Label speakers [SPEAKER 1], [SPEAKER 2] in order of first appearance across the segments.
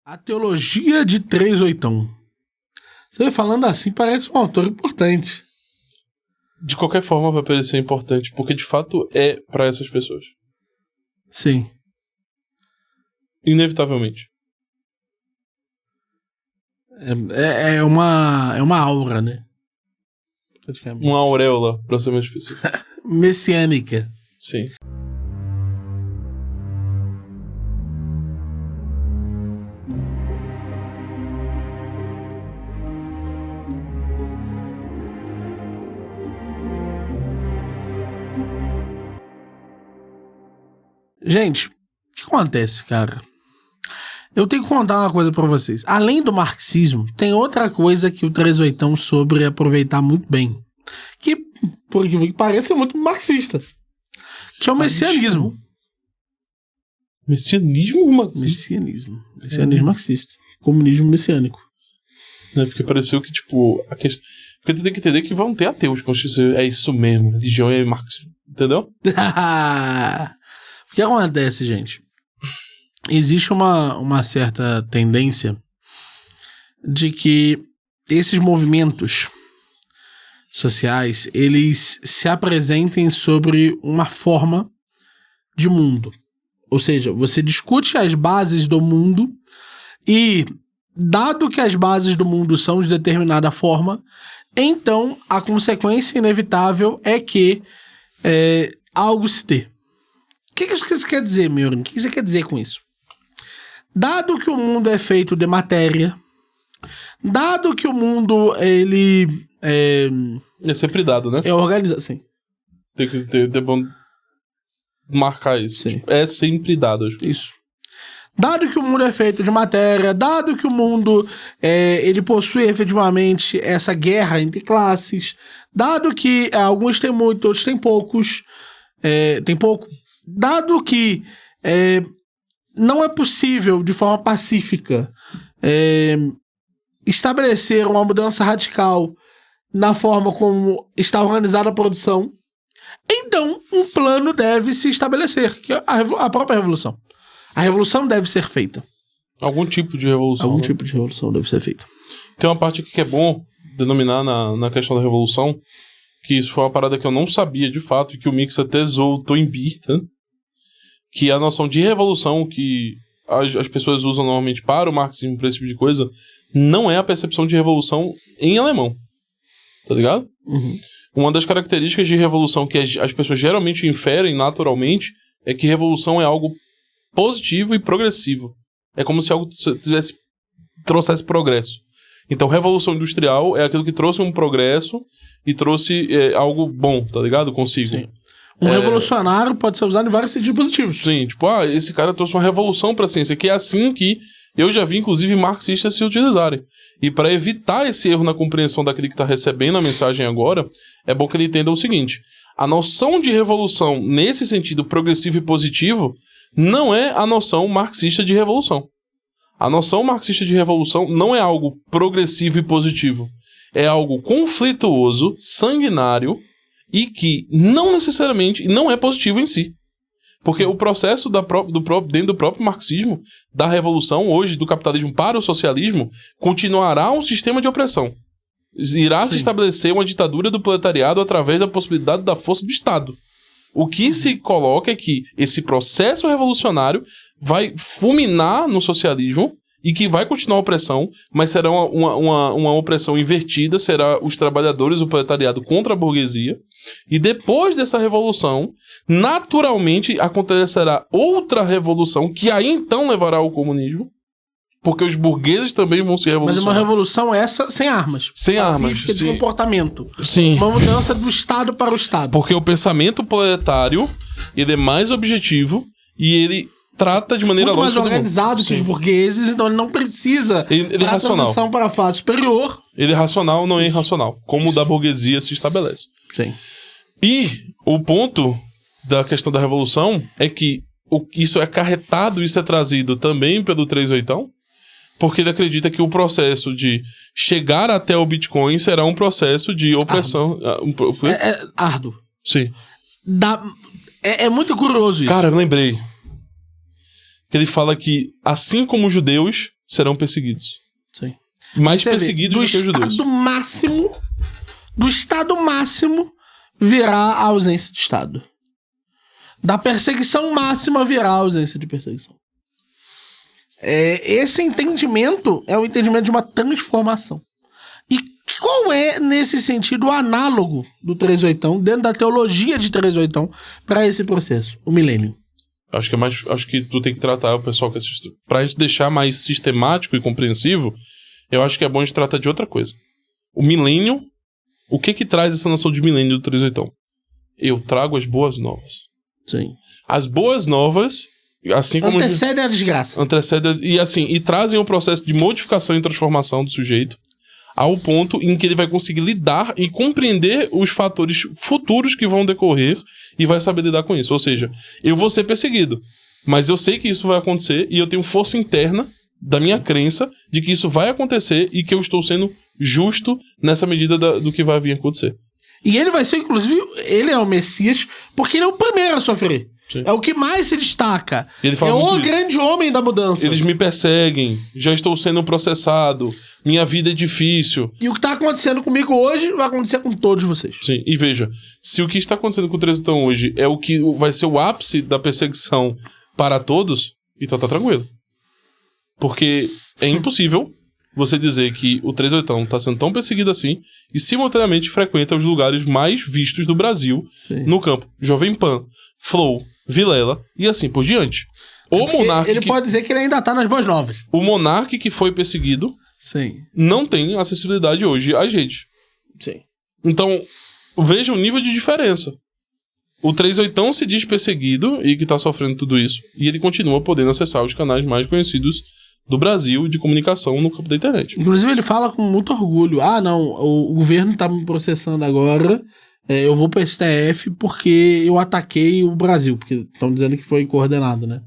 [SPEAKER 1] A teologia de 3/8. Você falando assim parece um autor importante.
[SPEAKER 2] De qualquer forma vai parecer importante, porque de fato é pra essas pessoas.
[SPEAKER 1] Sim.
[SPEAKER 2] Inevitavelmente.
[SPEAKER 1] É uma aura, né?
[SPEAKER 2] Uma auréola, pra ser mais específico.
[SPEAKER 1] Messiânica.
[SPEAKER 2] Sim.
[SPEAKER 1] Gente, o que acontece, cara? Eu tenho que contar uma coisa pra vocês. Além do marxismo, tem outra coisa que o 3/8 soube aproveitar muito bem. Que, por que pareça, é muito marxista. Que é o messianismo.
[SPEAKER 2] Messianismo marxista?
[SPEAKER 1] Messianismo marxista. Comunismo messiânico.
[SPEAKER 2] É porque pareceu que, tipo, a questão... Porque tu tem que entender que vão ter ateus quando dizer, é isso mesmo, religião é marxismo. Entendeu?
[SPEAKER 1] O que acontece, gente? Existe uma certa tendência de que esses movimentos sociais, eles se apresentem sobre uma forma de mundo. Ou seja, você discute as bases do mundo e, dado que as bases do mundo são de determinada forma, então a consequência inevitável é que algo se dê. O que isso quer dizer, Meurin? O que você quer dizer com isso? Dado que o mundo é feito de matéria, dado que o mundo, ele
[SPEAKER 2] é sempre dado, né?
[SPEAKER 1] É organizado, sim.
[SPEAKER 2] Tem que ter bom marcar isso.
[SPEAKER 1] Sim.
[SPEAKER 2] Tipo, é sempre dado.
[SPEAKER 1] Isso. Dado que o mundo é feito de matéria, dado que o mundo ele possui efetivamente essa guerra entre classes, dado que alguns têm muito, outros têm poucos, tem pouco, dado que não é possível de forma pacífica estabelecer uma mudança radical na forma como está organizada a produção, então um plano deve se estabelecer, que é a própria revolução. A revolução deve ser feita.
[SPEAKER 2] Algum tipo de revolução.
[SPEAKER 1] Algum tipo de revolução deve ser feita.
[SPEAKER 2] Tem uma parte aqui que é bom denominar na questão da revolução, que isso foi uma parada que eu não sabia de fato, e que o Mix até zoou o Toynbee, tá? Que a noção de revolução que as pessoas usam normalmente para o marxismo, para esse tipo de coisa, não é a percepção de revolução em alemão. Tá ligado?
[SPEAKER 1] Uhum.
[SPEAKER 2] Uma das características de revolução que as pessoas geralmente inferem naturalmente é que revolução é algo positivo e progressivo. É como se algo trouxesse progresso. Então, revolução industrial é aquilo que trouxe um progresso e trouxe algo bom, tá ligado? Consigo.
[SPEAKER 1] Sim. Um revolucionário pode ser usado em vários sentidos positivos.
[SPEAKER 2] Sim, tipo, esse cara trouxe uma revolução pra ciência, que é assim que eu já vi, inclusive, marxistas se utilizarem. E para evitar esse erro na compreensão daquele que está recebendo a mensagem agora, é bom que ele entenda o seguinte: a noção de revolução, nesse sentido progressivo e positivo, não é a noção marxista de revolução. A noção marxista de revolução não é algo progressivo e positivo. É algo conflituoso, sanguinário, e que não necessariamente não é positivo em si. Porque o processo dentro do próprio marxismo, da revolução, hoje, do capitalismo para o socialismo, continuará um sistema de opressão. Irá se estabelecer uma ditadura do proletariado através da possibilidade da força do Estado. O que se coloca é que esse processo revolucionário vai fulminar no socialismo e que vai continuar a opressão, mas será uma opressão invertida, será os trabalhadores, o proletariado contra a burguesia. E depois dessa revolução, naturalmente acontecerá outra revolução que aí então levará ao comunismo, porque os burgueses também vão se revolucionar.
[SPEAKER 1] Mas uma revolução essa sem armas.
[SPEAKER 2] Sem armas.
[SPEAKER 1] De comportamento.
[SPEAKER 2] Sim.
[SPEAKER 1] Uma mudança do Estado para o Estado.
[SPEAKER 2] Porque o pensamento proletário, ele é mais objetivo e ele trata de maneira
[SPEAKER 1] muito mais organizado que os burgueses, então ele não precisa
[SPEAKER 2] ele é racional.
[SPEAKER 1] Transição para a fase superior.
[SPEAKER 2] Ele é racional, não é irracional, como o da burguesia se estabelece.
[SPEAKER 1] Sim.
[SPEAKER 2] E o ponto da questão da revolução é que isso é acarretado, isso é trazido também pelo 3/8, porque ele acredita que o processo de chegar até o Bitcoin será um processo de opressão.
[SPEAKER 1] Árduo.
[SPEAKER 2] Sim.
[SPEAKER 1] É muito curioso isso.
[SPEAKER 2] Cara, eu lembrei. Que ele fala que, assim como os judeus serão perseguidos.
[SPEAKER 1] Sim.
[SPEAKER 2] Mais perseguidos do que os judeus.
[SPEAKER 1] Do estado máximo virá a ausência de estado. Da perseguição máxima virá a ausência de perseguição. Esse entendimento é o entendimento de uma transformação. E qual é, nesse sentido, o análogo do 3/8, dentro da teologia de 3/8, para esse processo? O milênio.
[SPEAKER 2] Acho que tu tem que tratar o pessoal que assiste. Pra gente deixar mais sistemático e compreensivo, eu acho que é bom a gente tratar de outra coisa. O milênio, o que traz essa noção de milênio do 3/8? Eu trago as boas novas.
[SPEAKER 1] Sim.
[SPEAKER 2] As boas novas, assim como...
[SPEAKER 1] Antecede a desgraça.
[SPEAKER 2] E trazem um processo de modificação e transformação do sujeito ao ponto em que ele vai conseguir lidar e compreender os fatores futuros que vão decorrer e vai saber lidar com isso. Ou seja, eu vou ser perseguido, mas eu sei que isso vai acontecer e eu tenho força interna da minha crença de que isso vai acontecer e que eu estou sendo justo nessa medida do que vai vir a acontecer.
[SPEAKER 1] E ele vai ser, inclusive, ele é o Messias, porque ele é o primeiro a sofrer.
[SPEAKER 2] Sim.
[SPEAKER 1] É o que mais se destaca.
[SPEAKER 2] Ele fala
[SPEAKER 1] é o
[SPEAKER 2] isso.
[SPEAKER 1] grande homem da mudança.
[SPEAKER 2] Eles me perseguem, já estou sendo processado, minha vida é difícil.
[SPEAKER 1] E o que está acontecendo comigo hoje vai acontecer com todos vocês.
[SPEAKER 2] Sim, e veja, se o que está acontecendo com o 3/8 hoje é o que vai ser o ápice da perseguição para todos, então tá tranquilo. Porque é impossível você dizer que o 3/8 está sendo tão perseguido assim e simultaneamente frequenta os lugares mais vistos do Brasil. Sim. No campo. Jovem Pan, Flow, Vilela e assim por diante. O monarca
[SPEAKER 1] ele pode dizer que ele ainda tá nas boas novas.
[SPEAKER 2] O monarca que foi perseguido
[SPEAKER 1] Sim.
[SPEAKER 2] não tem acessibilidade hoje às redes.
[SPEAKER 1] Sim.
[SPEAKER 2] Então, veja o nível de diferença. O 3/8 se diz perseguido e que tá sofrendo tudo isso, e ele continua podendo acessar os canais mais conhecidos do Brasil de comunicação no campo da internet.
[SPEAKER 1] Inclusive, ele fala com muito orgulho. Não, o governo tá me processando agora, eu vou pro STF porque eu ataquei o Brasil, porque estão dizendo que foi coordenado, né?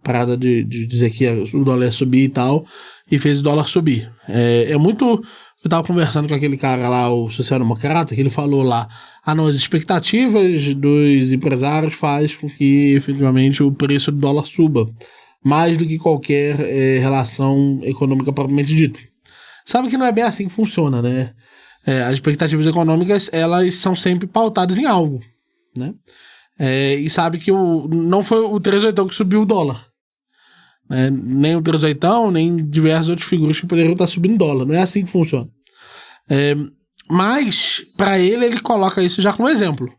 [SPEAKER 1] Parada de dizer que o dólar ia subir e tal, e fez o dólar subir. É muito... Eu tava conversando com aquele cara lá, o social-democrata, que ele falou lá, não, as expectativas dos empresários faz com que efetivamente o preço do dólar suba, mais do que qualquer relação econômica propriamente dita. Sabe que não é bem assim que funciona, né? As expectativas econômicas, elas são sempre pautadas em algo, né? E sabe que não foi o 3/8 que subiu o dólar. Nem o 3/8, nem diversas outras figuras que poderiam estar subindo dólar. Não é assim que funciona. Mas, para ele coloca isso já como exemplo.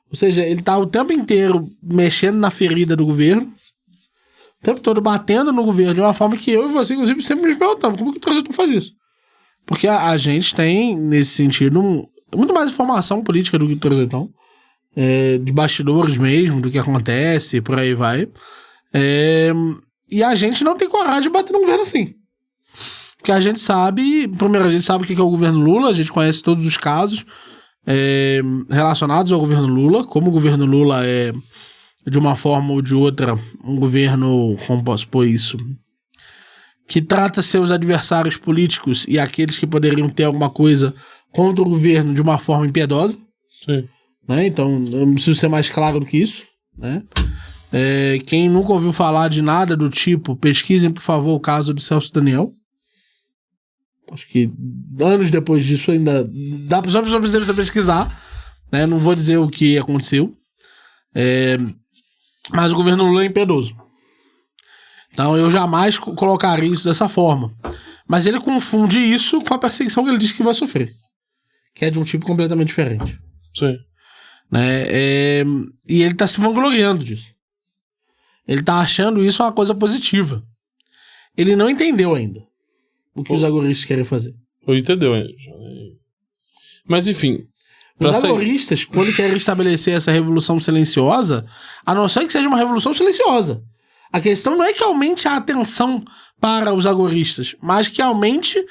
[SPEAKER 1] Ou seja, ele tá o tempo inteiro mexendo na ferida do governo, o tempo todo batendo no governo de uma forma que eu e você, inclusive, sempre nos perguntamos como que o 3/8 faz isso. Porque a gente tem, nesse sentido, muito mais informação política do que o 3/8, de bastidores mesmo, do que acontece, por aí vai. E a gente não tem coragem de bater num governo assim. Porque a gente sabe, primeiro, a gente sabe o que é o governo Lula, a gente conhece todos os casos relacionados ao governo Lula, como o governo Lula é, de uma forma ou de outra, um governo, como posso pôr isso, que trata seus adversários políticos e aqueles que poderiam ter alguma coisa contra o governo de uma forma impiedosa.
[SPEAKER 2] Sim.
[SPEAKER 1] Né? Então, eu não preciso ser mais claro do que isso, né? Quem nunca ouviu falar de nada do tipo, pesquisem, por favor, o caso de Celso Daniel. Acho que anos depois disso ainda dá só precisa pesquisar, né? Não vou dizer o que aconteceu, mas o governo Lula é impiedoso. Então eu jamais colocaria isso dessa forma. Mas ele confunde isso com a perseguição que ele diz que vai sofrer, que é de um tipo completamente diferente.
[SPEAKER 2] Sim.
[SPEAKER 1] Né? E ele tá se vangloriando disso. Ele tá achando isso uma coisa positiva. Ele não entendeu ainda o que os agoristas querem fazer.
[SPEAKER 2] Ou entendeu, mas enfim.
[SPEAKER 1] Os agoristas, quando querem estabelecer essa revolução silenciosa, a não ser que seja uma revolução silenciosa. A questão não é que aumente a atenção para os agoristas, mas que aumente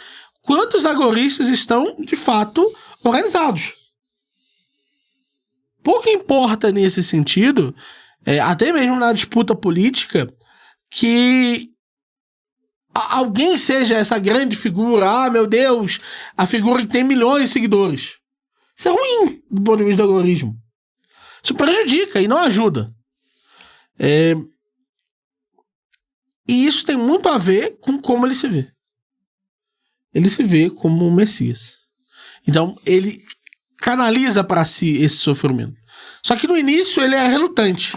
[SPEAKER 1] quantos agoristas estão, de fato, organizados. Pouco importa nesse sentido, até mesmo na disputa política, que alguém seja essa grande figura, meu Deus, a figura que tem milhões de seguidores. Isso é ruim do ponto de vista do algoritmo. Isso prejudica e não ajuda. E isso tem muito a ver com como ele se vê. Ele se vê como um Messias. Então, ele canaliza para si esse sofrimento. Só que no início ele é relutante.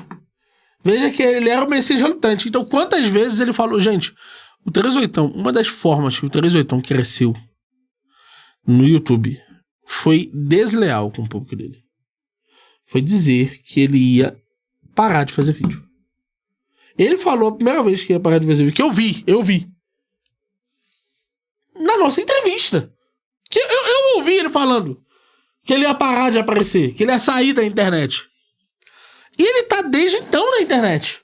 [SPEAKER 1] Veja que ele era o Messias relutante. Então, quantas vezes ele falou, gente, o 38, uma das formas que o 38 cresceu no YouTube foi desleal com o público dele. Foi dizer que ele ia parar de fazer vídeo. Ele falou a primeira vez que ia parar de fazer vídeo, que eu vi. Na nossa entrevista. Que eu ouvi ele falando que ele ia parar de aparecer, que ele ia sair da internet. E ele tá desde então na internet.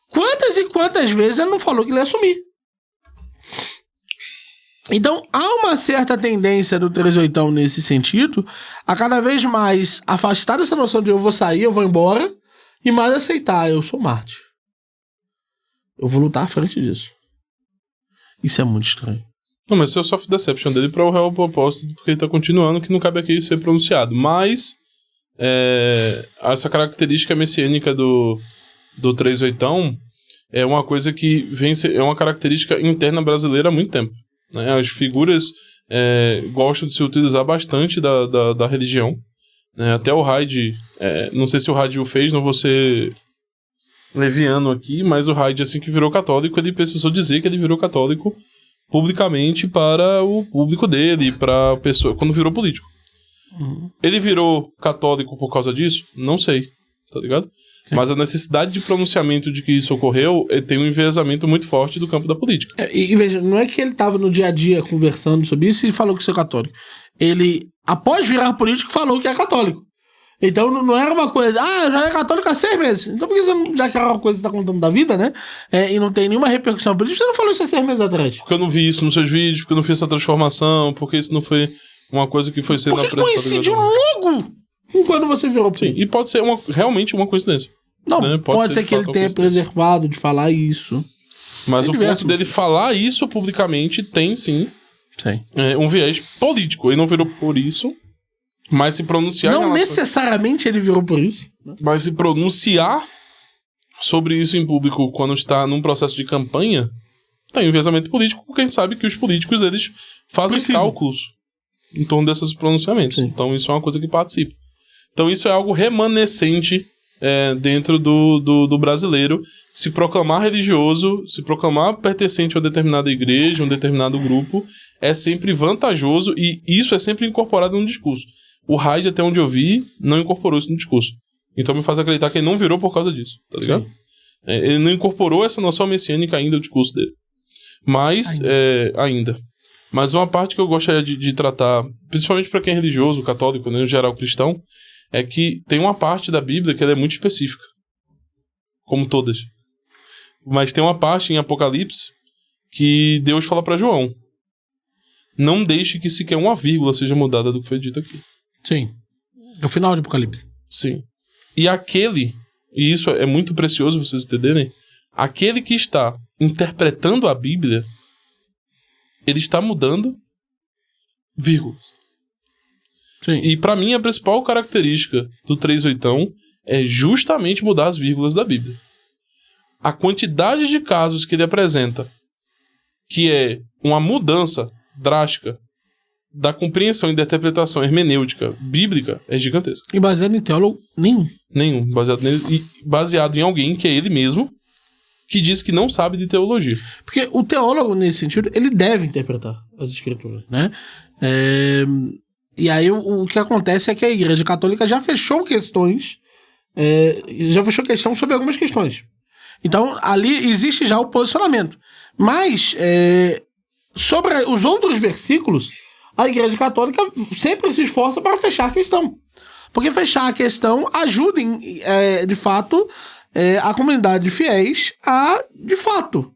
[SPEAKER 1] Quantas e quantas vezes ele não falou que ele ia sumir? Então, há uma certa tendência do 38 nesse sentido, a cada vez mais afastar dessa noção de eu vou sair, eu vou embora, e mais aceitar, eu sou Marte. Eu vou lutar à frente disso. Isso é muito estranho.
[SPEAKER 2] Não, mas isso é o soft deception dele para o real propósito, porque ele tá continuando, que não cabe aqui ser pronunciado. Mas, essa característica messiânica do 38 é uma coisa que é uma característica interna brasileira há muito tempo. Né? As figuras gostam de se utilizar bastante da religião. Né? Até o Hyde, não sei se o Hyde o fez, não vou ser leviano aqui, mas o Hyde, assim que virou católico, ele precisou dizer que ele virou católico publicamente para o público dele, para a pessoa, quando virou político.
[SPEAKER 1] Uhum.
[SPEAKER 2] Ele virou católico por causa disso? Não sei, tá ligado? Sim. Mas a necessidade de pronunciamento de que isso ocorreu tem um enviesamento muito forte do campo da política.
[SPEAKER 1] E veja, não é que ele estava no dia a dia conversando sobre isso e falou que isso é católico. Ele, após virar político, falou que é católico. Então não era uma coisa, já é católico há 6 meses. Então por que você não, já que é uma coisa que você tá contando da vida, né? E não tem nenhuma repercussão política, você não falou isso há 6 meses atrás?
[SPEAKER 2] Porque eu não vi isso nos seus vídeos, porque eu não fiz essa transformação, porque isso não foi uma coisa que foi sendo
[SPEAKER 1] apresentada. Porque coincidiu logo com quando você virou político.
[SPEAKER 2] Sim, e pode ser realmente uma coincidência.
[SPEAKER 1] Não, né? Pode ser que ele tenha preservado de falar isso.
[SPEAKER 2] Mas o ponto dele falar isso publicamente tem sim. Um viés político. Ele não virou por isso. Mas se pronunciar...
[SPEAKER 1] Não necessariamente ele virou por isso. Né?
[SPEAKER 2] Mas se pronunciar sobre isso em público quando está num processo de campanha, tem um enviesamento político, porque a gente sabe que os políticos, eles fazem cálculos em torno desses pronunciamentos. Sim. Então isso é uma coisa que participa. Então isso é algo remanescente dentro do brasileiro. Se proclamar religioso, se proclamar pertencente a uma determinada igreja, um determinado grupo, é sempre vantajoso e isso é sempre incorporado no discurso. O Hyde, até onde eu vi, não incorporou isso no discurso. Então me faz acreditar que ele não virou por causa disso, tá ligado? Ele não incorporou essa noção messiânica ainda no discurso dele. Mas, ainda. Mas uma parte que eu gostaria de tratar, principalmente para quem é religioso, católico, né, em geral cristão, é que tem uma parte da Bíblia que ela é muito específica. Como todas. Mas tem uma parte em Apocalipse que Deus fala para João: não deixe que sequer uma vírgula seja mudada do que foi dito aqui.
[SPEAKER 1] Sim. É o final de Apocalipse.
[SPEAKER 2] Sim. E isso é muito precioso vocês entenderem, aquele que está interpretando a Bíblia, ele está mudando vírgulas.
[SPEAKER 1] Sim.
[SPEAKER 2] E para mim a principal característica do 38 é justamente mudar as vírgulas da Bíblia. A quantidade de casos que ele apresenta, que é uma mudança drástica da compreensão e da interpretação hermenêutica bíblica, é gigantesca.
[SPEAKER 1] E baseado em teólogo nenhum.
[SPEAKER 2] Nenhum. Baseado em alguém que é ele mesmo, que diz que não sabe de teologia.
[SPEAKER 1] Porque o teólogo, nesse sentido, ele deve interpretar as escrituras, né? E aí o que acontece é que a Igreja Católica já fechou questões, questão sobre algumas questões. Então, ali existe já o posicionamento. Mas, sobre os outros versículos, a Igreja Católica sempre se esforça para fechar a questão. Porque fechar a questão ajuda, de fato, a comunidade de fiéis a, de fato,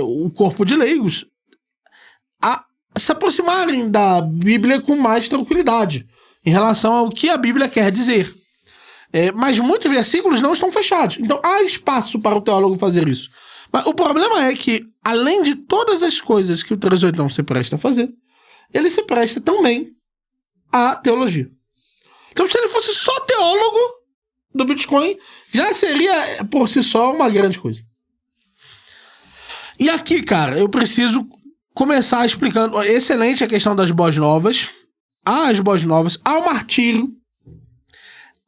[SPEAKER 1] o corpo de leigos, a se aproximarem da Bíblia com mais tranquilidade em relação ao que a Bíblia quer dizer. Mas muitos versículos não estão fechados. Então há espaço para o teólogo fazer isso. Mas o problema é que, além de todas as coisas que o 38 se presta a fazer, ele se presta também à teologia. Então, se ele fosse só teólogo do Bitcoin, já seria, por si só, uma grande coisa. E aqui, cara, eu preciso começar explicando. Excelente a questão das boas novas. Há as boas novas, há o martírio.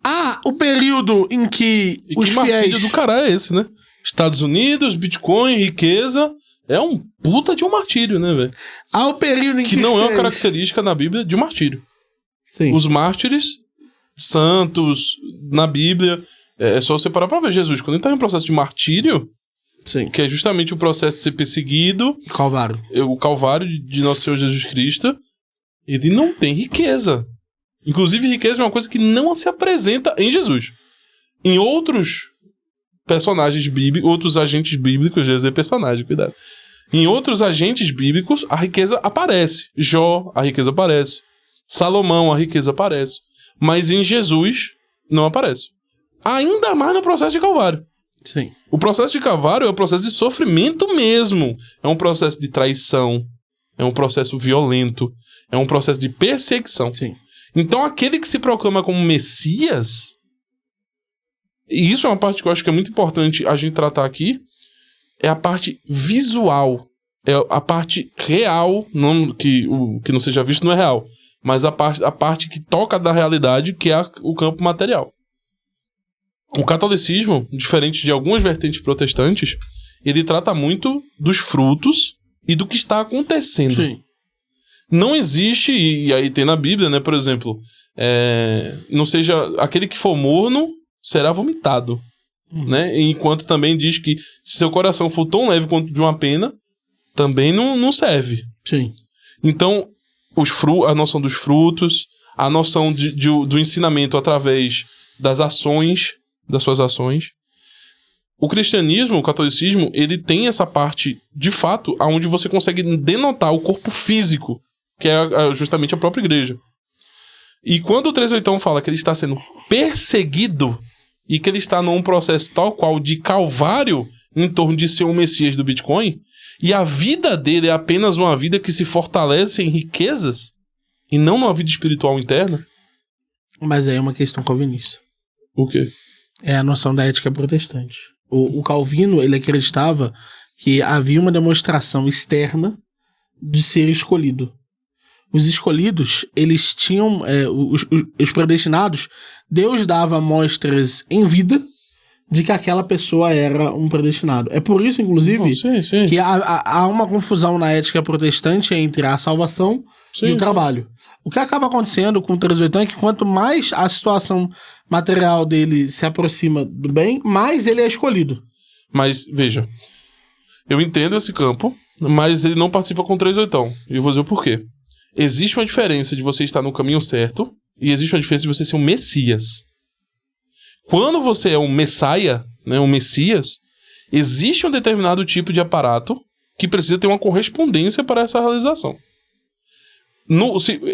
[SPEAKER 1] Há o período em que
[SPEAKER 2] E
[SPEAKER 1] os
[SPEAKER 2] que martírio
[SPEAKER 1] fiéis...
[SPEAKER 2] do caralho é esse, né? Estados Unidos, Bitcoin, riqueza. É um puta de um martírio, né, velho?
[SPEAKER 1] Há o período em
[SPEAKER 2] Que não
[SPEAKER 1] os
[SPEAKER 2] é uma
[SPEAKER 1] fiéis...
[SPEAKER 2] característica na Bíblia de um martírio.
[SPEAKER 1] Sim.
[SPEAKER 2] Os mártires, santos, na Bíblia... É só você parar pra ver Jesus. Quando ele tá em um processo de martírio,
[SPEAKER 1] Sim.
[SPEAKER 2] que é justamente o processo de ser perseguido...
[SPEAKER 1] Calvário.
[SPEAKER 2] O Calvário de Nosso Senhor Jesus Cristo, ele não tem riqueza. Inclusive, riqueza é uma coisa que não se apresenta em Jesus. Em outros personagens bíblicos, outros agentes bíblicos, já dizer personagem, cuidado. Em outros agentes bíblicos, a riqueza aparece. Jó, a riqueza aparece. Salomão, a riqueza aparece. Mas em Jesus, não aparece. Ainda mais no processo de Calvário.
[SPEAKER 1] Sim.
[SPEAKER 2] O processo de Calvário é um processo de sofrimento mesmo. É um processo de traição. É um processo violento. É um processo de perseguição.
[SPEAKER 1] Sim.
[SPEAKER 2] Então, aquele que se proclama como Messias... E isso é uma parte que eu acho que é muito importante a gente tratar aqui. É a parte visual. É a parte real. Não, que o que não seja visto não é real. Mas a parte que toca da realidade, que é o campo material. O catolicismo, diferente de algumas vertentes protestantes, ele trata muito dos frutos e do que está acontecendo.
[SPEAKER 1] Sim.
[SPEAKER 2] Não existe, e aí tem na Bíblia, né, por exemplo, não seja aquele que for morno será vomitado, né? Enquanto também diz que se seu coração for tão leve quanto de uma pena, também não serve.
[SPEAKER 1] Sim.
[SPEAKER 2] Então, a noção dos frutos, a noção do ensinamento através das ações, das suas ações. O cristianismo, o catolicismo, ele tem essa parte, de fato, onde você consegue denotar o corpo físico, que é justamente a própria igreja. E quando o 3.8 fala que ele está sendo perseguido e que ele está num processo tal qual de calvário em torno de ser o Messias do Bitcoin, e a vida dele é apenas uma vida que se fortalece em riquezas e não numa vida espiritual interna.
[SPEAKER 1] Mas aí é uma questão calvinista.
[SPEAKER 2] O quê?
[SPEAKER 1] É a noção da ética protestante. O Calvino, ele acreditava que havia uma demonstração externa de ser escolhido. Os escolhidos, eles tinham... os predestinados, Deus dava mostras em vida de que aquela pessoa era um predestinado. É por isso, inclusive,
[SPEAKER 2] Sim.
[SPEAKER 1] que há uma confusão na ética protestante entre a salvação e o trabalho. O que acaba acontecendo com o 3.8 é que quanto mais a situação material dele se aproxima do bem, mais ele é escolhido.
[SPEAKER 2] Mas, veja, eu entendo esse campo, mas ele não participa com o 3.8. E eu vou dizer o porquê. Existe uma diferença de você estar no caminho certo e existe uma diferença de você ser um Messias. Quando você é um Messiah, né, um Messias, existe um determinado tipo de aparato que precisa ter uma correspondência para essa realização.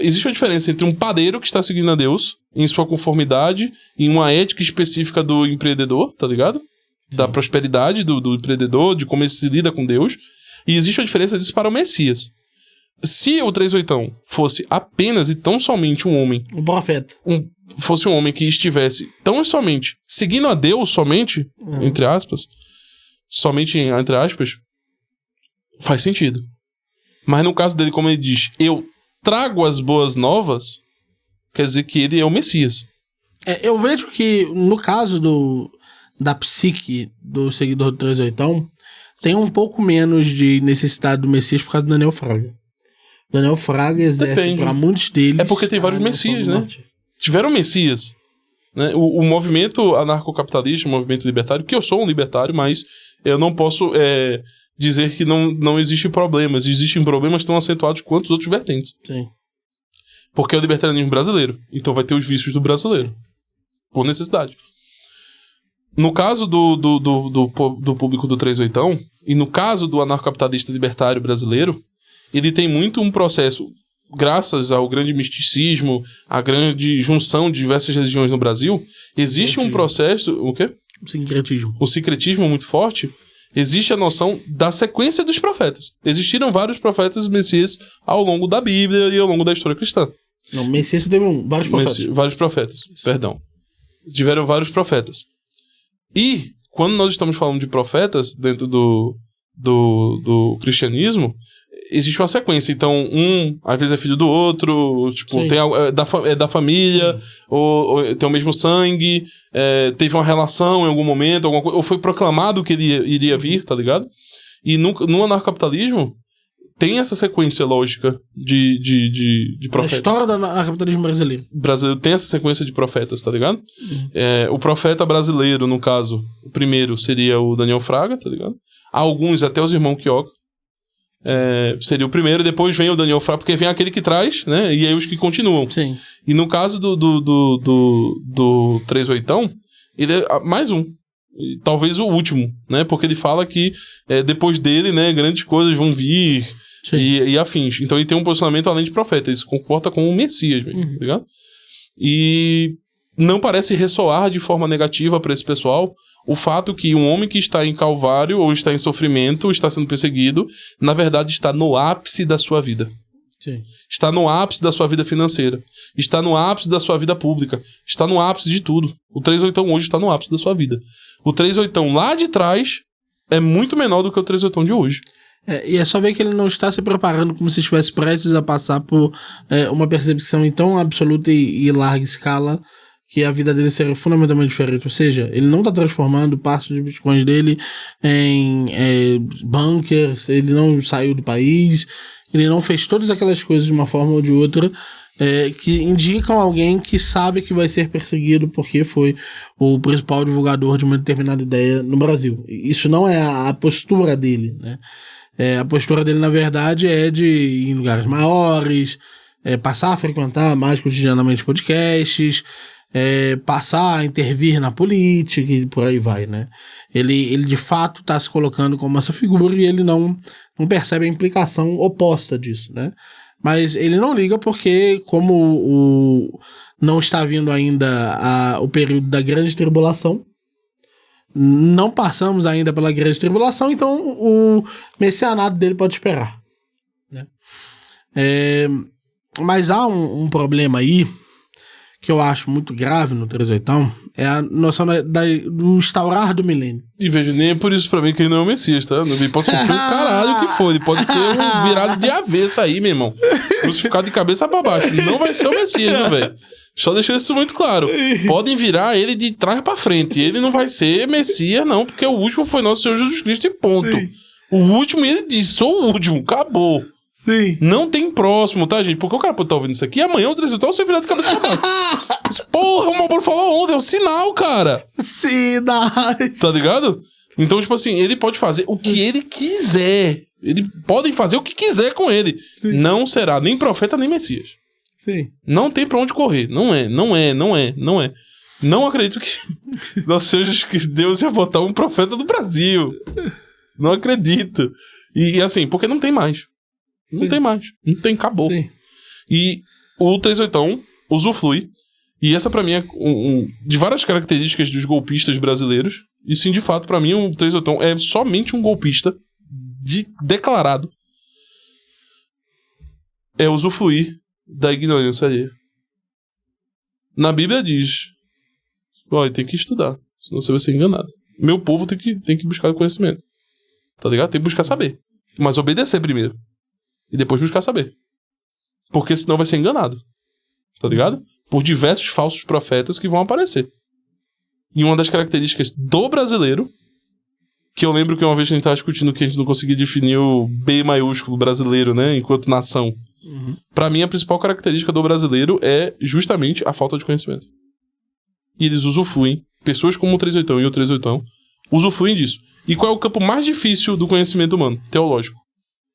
[SPEAKER 2] Existe uma diferença entre um padeiro que está seguindo a Deus em sua conformidade, em uma ética específica do empreendedor, tá ligado? Sim. Da prosperidade do empreendedor, de como ele se lida com Deus. E existe uma diferença disso para o Messias. Se o 3.8 fosse apenas e tão somente um homem...
[SPEAKER 1] Um profeta.
[SPEAKER 2] Fosse um homem que estivesse tão somente seguindo a Deus somente, entre aspas, somente entre aspas, faz sentido. Mas no caso dele, como ele diz, eu trago as boas novas, quer dizer que ele é o Messias.
[SPEAKER 1] Eu vejo que no caso da psique do seguidor do 3.8, tem um pouco menos de necessidade do Messias por causa do Daniel Fraga. Daniel Fraga exerce para muitos deles...
[SPEAKER 2] É porque tem vários Messias, né? Tiveram Messias. Né? O movimento anarcocapitalista, o movimento libertário, que eu sou um libertário, mas eu não posso dizer que não existem problemas. Existem problemas tão acentuados quanto os outros vertentes.
[SPEAKER 1] Sim.
[SPEAKER 2] Porque é o libertarianismo brasileiro. Então vai ter os vícios do brasileiro. Por necessidade. No caso do público do 3.8 e no caso do anarcocapitalista libertário brasileiro, ele tem muito um processo, graças ao grande misticismo, à grande junção de diversas religiões no Brasil, existe um processo... O quê?
[SPEAKER 1] O sincretismo.
[SPEAKER 2] O sincretismo muito forte. Existe a noção da sequência dos profetas. Existiram vários profetas e messias ao longo da Bíblia e ao longo da história cristã.
[SPEAKER 1] Não, Messias teve vários profetas.
[SPEAKER 2] Vários profetas, perdão. Tiveram vários profetas. E, quando nós estamos falando de profetas, dentro do cristianismo, existe uma sequência. Então, às vezes é filho do outro, tipo, é da família, ou tem o mesmo sangue, teve uma relação em algum momento, ou foi proclamado que ele iria vir, tá ligado? E no anarcocapitalismo, tem essa sequência lógica de profetas. A
[SPEAKER 1] história do anarcocapitalismo brasileiro.
[SPEAKER 2] Brasileiro tem essa sequência de profetas, tá ligado? O profeta brasileiro, no caso, o primeiro seria o Daniel Fraga, tá ligado? Alguns, até os irmãos Quioca. Seria o primeiro, depois vem o Daniel Fraga, porque vem aquele que traz, né? E aí os que continuam.
[SPEAKER 1] Sim.
[SPEAKER 2] E no caso do 38ão, ele é mais um. Talvez o último, né? Porque ele fala que depois dele, né, grandes coisas vão vir e afins. Então ele tem um posicionamento além de profeta, ele se comporta como um Messias mesmo, tá ligado? E não parece ressoar de forma negativa para esse pessoal o fato que um homem que está em calvário, ou está em sofrimento, ou está sendo perseguido, na verdade está no ápice da sua vida.
[SPEAKER 1] Sim.
[SPEAKER 2] Está no ápice da sua vida financeira. Está no ápice da sua vida pública. Está no ápice de tudo. O 38ão hoje está no ápice da sua vida. O 38ão lá de trás é muito menor do que o 38ão de hoje.
[SPEAKER 1] E é só ver que ele não está se preparando como se estivesse prestes a passar por uma percepção em tão absoluta e larga escala que a vida dele seria fundamentalmente diferente. Ou seja, ele não está transformando parte dos bitcoins dele em bunkers, ele não saiu do país, ele não fez todas aquelas coisas de uma forma ou de outra que indicam alguém que sabe que vai ser perseguido porque foi o principal divulgador de uma determinada ideia no Brasil. Isso não é a postura dele, né? A postura dele, na verdade, é de ir em lugares maiores, passar a frequentar mais cotidianamente podcasts, passar a intervir na política e por aí vai, né? Ele de fato está se colocando como essa figura e ele não percebe a implicação oposta disso, né? Mas ele não liga porque, como não está vindo ainda o período da grande tribulação, não passamos ainda pela grande tribulação, então o messianato dele pode esperar, né? Mas há um problema aí que eu acho muito grave no 38ão, é a noção do instaurar do milênio.
[SPEAKER 2] E veja, nem é por isso pra mim que ele não é o Messias, tá? Ele pode sofrer o caralho que for. Ele pode ser um virado de avesso aí, meu irmão. Crucificado de cabeça pra baixo. Ele não vai ser o Messias, viu, velho? Só deixando isso muito claro. Podem virar ele de trás pra frente. Ele não vai ser Messias, não, porque o último foi nosso Senhor Jesus Cristo e ponto. Sim. O último, ele disse, sou o último, acabou.
[SPEAKER 1] Sim.
[SPEAKER 2] Não tem próximo, tá, gente? Porque o cara pode estar ouvindo isso aqui e amanhã o 38ão você virar de cabeça pra baixo. Porra, o Malboro falou ontem, é um sinal, cara.
[SPEAKER 1] Sinal.
[SPEAKER 2] Tá ligado? Então, tipo assim, ele pode fazer o que ele quiser. Ele podem fazer o que quiser com ele. Sim. Não será nem profeta, nem Messias.
[SPEAKER 1] Sim.
[SPEAKER 2] Não tem pra onde correr. Não é. Não acredito que nosso Senhor Jesus Cristo, Deus ia botar um profeta do Brasil. Não acredito. E assim, porque não tem mais. Não tem mais. Não tem, acabou.
[SPEAKER 1] Sim.
[SPEAKER 2] E o 38ão usufrui. E essa pra mim é de várias características dos golpistas brasileiros. E sim, de fato, pra mim, o 38ão é somente um golpista declarado. É usufruir da ignorância alheia. Na Bíblia diz: olha, tem que estudar, senão você vai ser enganado. Meu povo tem que buscar conhecimento. Tá ligado? Tem que buscar saber. Mas obedecer primeiro. E depois buscar saber. Porque senão vai ser enganado. Tá ligado? Por diversos falsos profetas que vão aparecer. E uma das características do brasileiro, que eu lembro que uma vez a gente tava discutindo que a gente não conseguia definir o B maiúsculo brasileiro, né? Enquanto nação. Uhum. Pra mim, a principal característica do brasileiro é justamente a falta de conhecimento. E eles usufruem. Pessoas como o 38ão e o 38ão usufruem disso. E qual é o campo mais difícil do conhecimento humano? Teológico.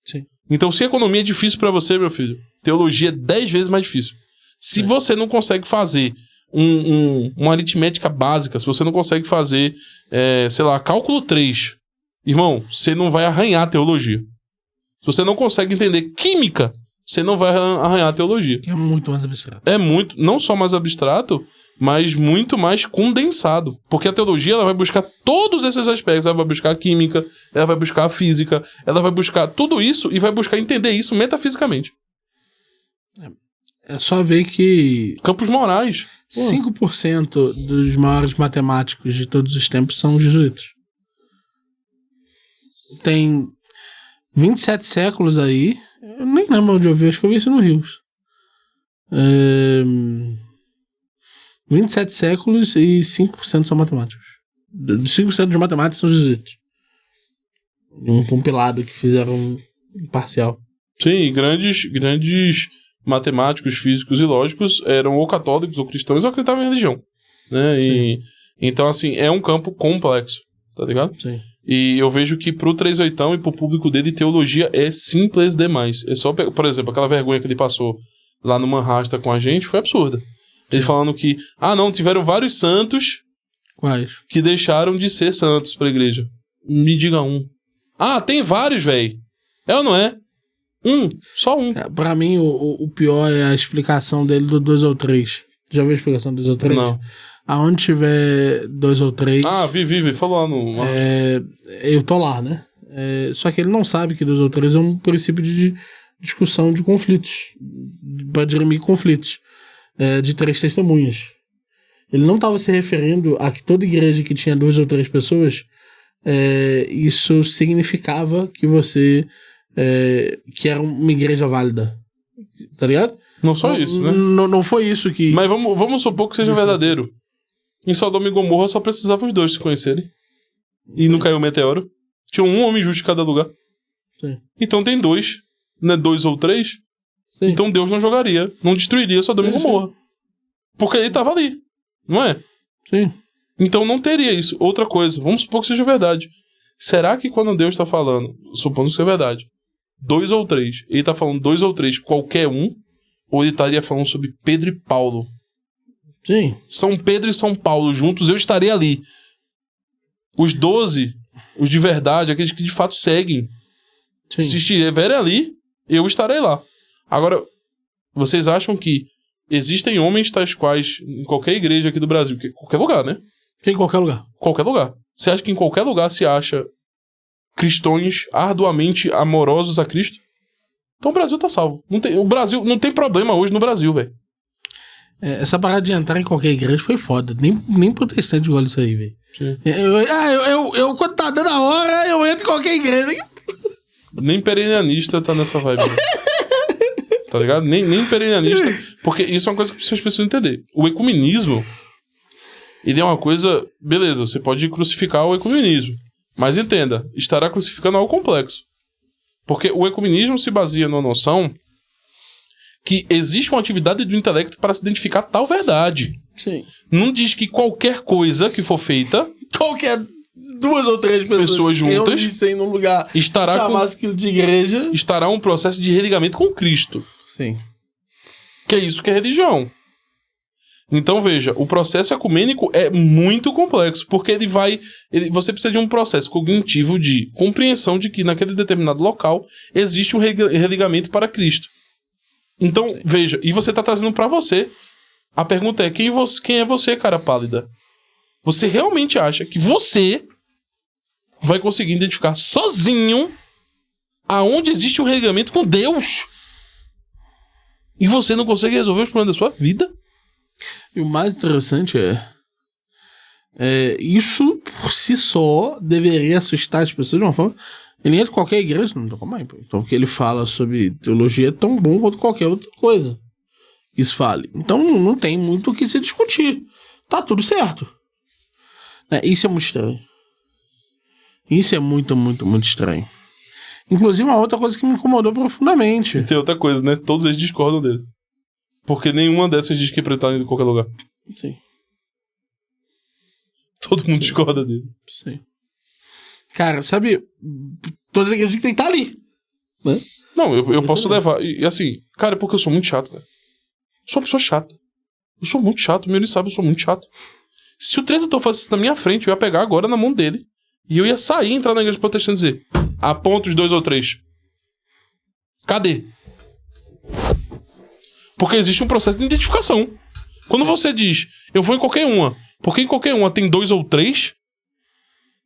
[SPEAKER 1] Sim.
[SPEAKER 2] Então, se a economia é difícil pra você, meu filho, teologia é 10 vezes mais difícil. Se você não consegue fazer uma aritmética básica, se você não consegue fazer, sei lá, cálculo 3, irmão, você não vai arranhar a teologia. Se você não consegue entender química, você não vai arranhar a teologia.
[SPEAKER 1] É muito mais abstrato.
[SPEAKER 2] É muito, não só mais abstrato, mas muito mais condensado. Porque a teologia, ela vai buscar todos esses aspectos. Ela vai buscar a química, ela vai buscar a física, ela vai buscar tudo isso e vai buscar entender isso metafisicamente.
[SPEAKER 1] É só ver que...
[SPEAKER 2] Campos morais.
[SPEAKER 1] 5% dos maiores matemáticos de todos os tempos são jesuítas. tem 27 séculos aí. Eu nem lembro onde eu vi, acho que eu vi isso no Rios. 27 séculos e 5% são matemáticos. 5% de matemáticos são jesuítas. Um compilado que fizeram um parcial.
[SPEAKER 2] Sim, grandes matemáticos, físicos e lógicos eram ou católicos ou cristãos ou acreditavam em religião. Né? E, então, assim, é um campo complexo, tá ligado?
[SPEAKER 1] Sim.
[SPEAKER 2] E eu vejo que pro 38ão e pro público dele, teologia é simples demais. É só, por exemplo, aquela vergonha que ele passou lá no Manrasta com a gente foi absurda. Ele falando que, não, tiveram vários santos.
[SPEAKER 1] Quais?
[SPEAKER 2] Que deixaram de ser santos pra igreja. Me diga um. Tem vários, velho. É ou não é? Só um.
[SPEAKER 1] Pra mim, o pior é a explicação dele do 2 ou 3. Já viu a explicação do 2 ou 3?
[SPEAKER 2] Não.
[SPEAKER 1] Aonde tiver 2 ou 3...
[SPEAKER 2] Vi. Falou lá no...
[SPEAKER 1] eu tô lá, né? Só que ele não sabe que 2 ou 3 é um princípio de discussão de conflitos. Pra dirimir conflitos. De 3 testemunhas. Ele não estava se referindo a que toda igreja que tinha 2 ou 3 pessoas, isso significava que você... que era uma igreja válida. Tá ligado?
[SPEAKER 2] Não só isso, né?
[SPEAKER 1] Não foi isso que...
[SPEAKER 2] Mas vamos supor que seja verdadeiro. Em Sodoma e Gomorra só precisavam os 2 se conhecerem. E não caiu um meteoro. Tinha um homem justo em cada lugar.
[SPEAKER 1] Sim.
[SPEAKER 2] Então tem 2. Não é 2 ou 3? Sim. Então Deus não jogaria. Não destruiria Sodoma e Gomorra. Porque ele estava ali. Não é?
[SPEAKER 1] Sim.
[SPEAKER 2] Então não teria isso. Outra coisa. Vamos supor que seja verdade. Será que quando Deus está falando, supondo que é verdade, 2 ou 3, ele está falando 2 ou 3, qualquer um, ou ele estaria falando sobre Pedro e Paulo?
[SPEAKER 1] Sim.
[SPEAKER 2] São Pedro e São Paulo juntos, eu estarei ali. Os 12, os de verdade, aqueles que de fato seguem. Sim. Se estiverem ali, eu estarei lá. Agora, vocês acham que existem homens tais quais em qualquer igreja aqui do Brasil, qualquer lugar, né?
[SPEAKER 1] Em qualquer lugar.
[SPEAKER 2] Qualquer lugar. Você acha que em qualquer lugar se acha cristãos arduamente amorosos a Cristo? Então o Brasil tá salvo. O Brasil não tem problema hoje no Brasil, velho.
[SPEAKER 1] Essa parada de entrar em qualquer igreja foi foda. Nem protestante gosta disso aí, velho. Eu quando tá dando a hora, eu entro em qualquer igreja.
[SPEAKER 2] Nem perennialista tá nessa vibe. Tá ligado? Nem perennialista. Porque isso é uma coisa que as pessoas entender. O ecumenismo, ele é uma coisa... Beleza, você pode crucificar o ecumenismo. Mas entenda, estará crucificando algo complexo. Porque o ecumenismo se baseia na noção que existe uma atividade do intelecto para se identificar tal verdade.
[SPEAKER 1] Sim.
[SPEAKER 2] Não diz que qualquer coisa que for feita...
[SPEAKER 1] Qualquer 2 ou 3 pessoas
[SPEAKER 2] juntas
[SPEAKER 1] em um lugar
[SPEAKER 2] estará
[SPEAKER 1] chamasse aquilo de igreja...
[SPEAKER 2] Estará um processo de religamento com Cristo.
[SPEAKER 1] Sim.
[SPEAKER 2] Que é isso que é religião. Então, veja, o processo ecumênico é muito complexo, porque você precisa de um processo cognitivo de compreensão de que naquele determinado local existe um religamento para Cristo. Então, sim, veja, e você está trazendo para você. A pergunta é, quem é você, cara pálida? Você realmente acha que você vai conseguir identificar sozinho aonde existe um religamento com Deus? E você não consegue resolver os problemas da sua vida?
[SPEAKER 1] E o mais interessante isso por si só deveria assustar as pessoas de uma forma... Ele entra em qualquer igreja, não tô calma aí, pô. Então o que ele fala sobre teologia é tão bom quanto qualquer outra coisa que isso fale. Então não tem muito o que se discutir. Tá tudo certo. Isso é muito estranho. Isso é muito, muito, muito estranho. Inclusive uma outra coisa que me incomodou profundamente.
[SPEAKER 2] E tem outra coisa, né? Todos eles discordam dele. Porque nenhuma dessas diz que ele tá em qualquer lugar.
[SPEAKER 1] Sim.
[SPEAKER 2] Todo mundo discorda dele.
[SPEAKER 1] Sim. Cara, sabe... Todos acreditam que tem que estar ali. Né?
[SPEAKER 2] Não, eu posso levar. E assim, cara, é porque eu sou muito chato, cara. Eu sou uma pessoa chata. Eu sou muito chato. O meu ele sabe, eu sou muito chato. Se o treinador fosse isso na minha frente, eu ia pegar agora na mão dele. E eu ia sair, entrar na igreja protestante e dizer: aponta os 2 ou 3. Cadê? Porque existe um processo de identificação. Quando você diz, eu vou em qualquer uma, porque em qualquer uma tem 2 ou 3,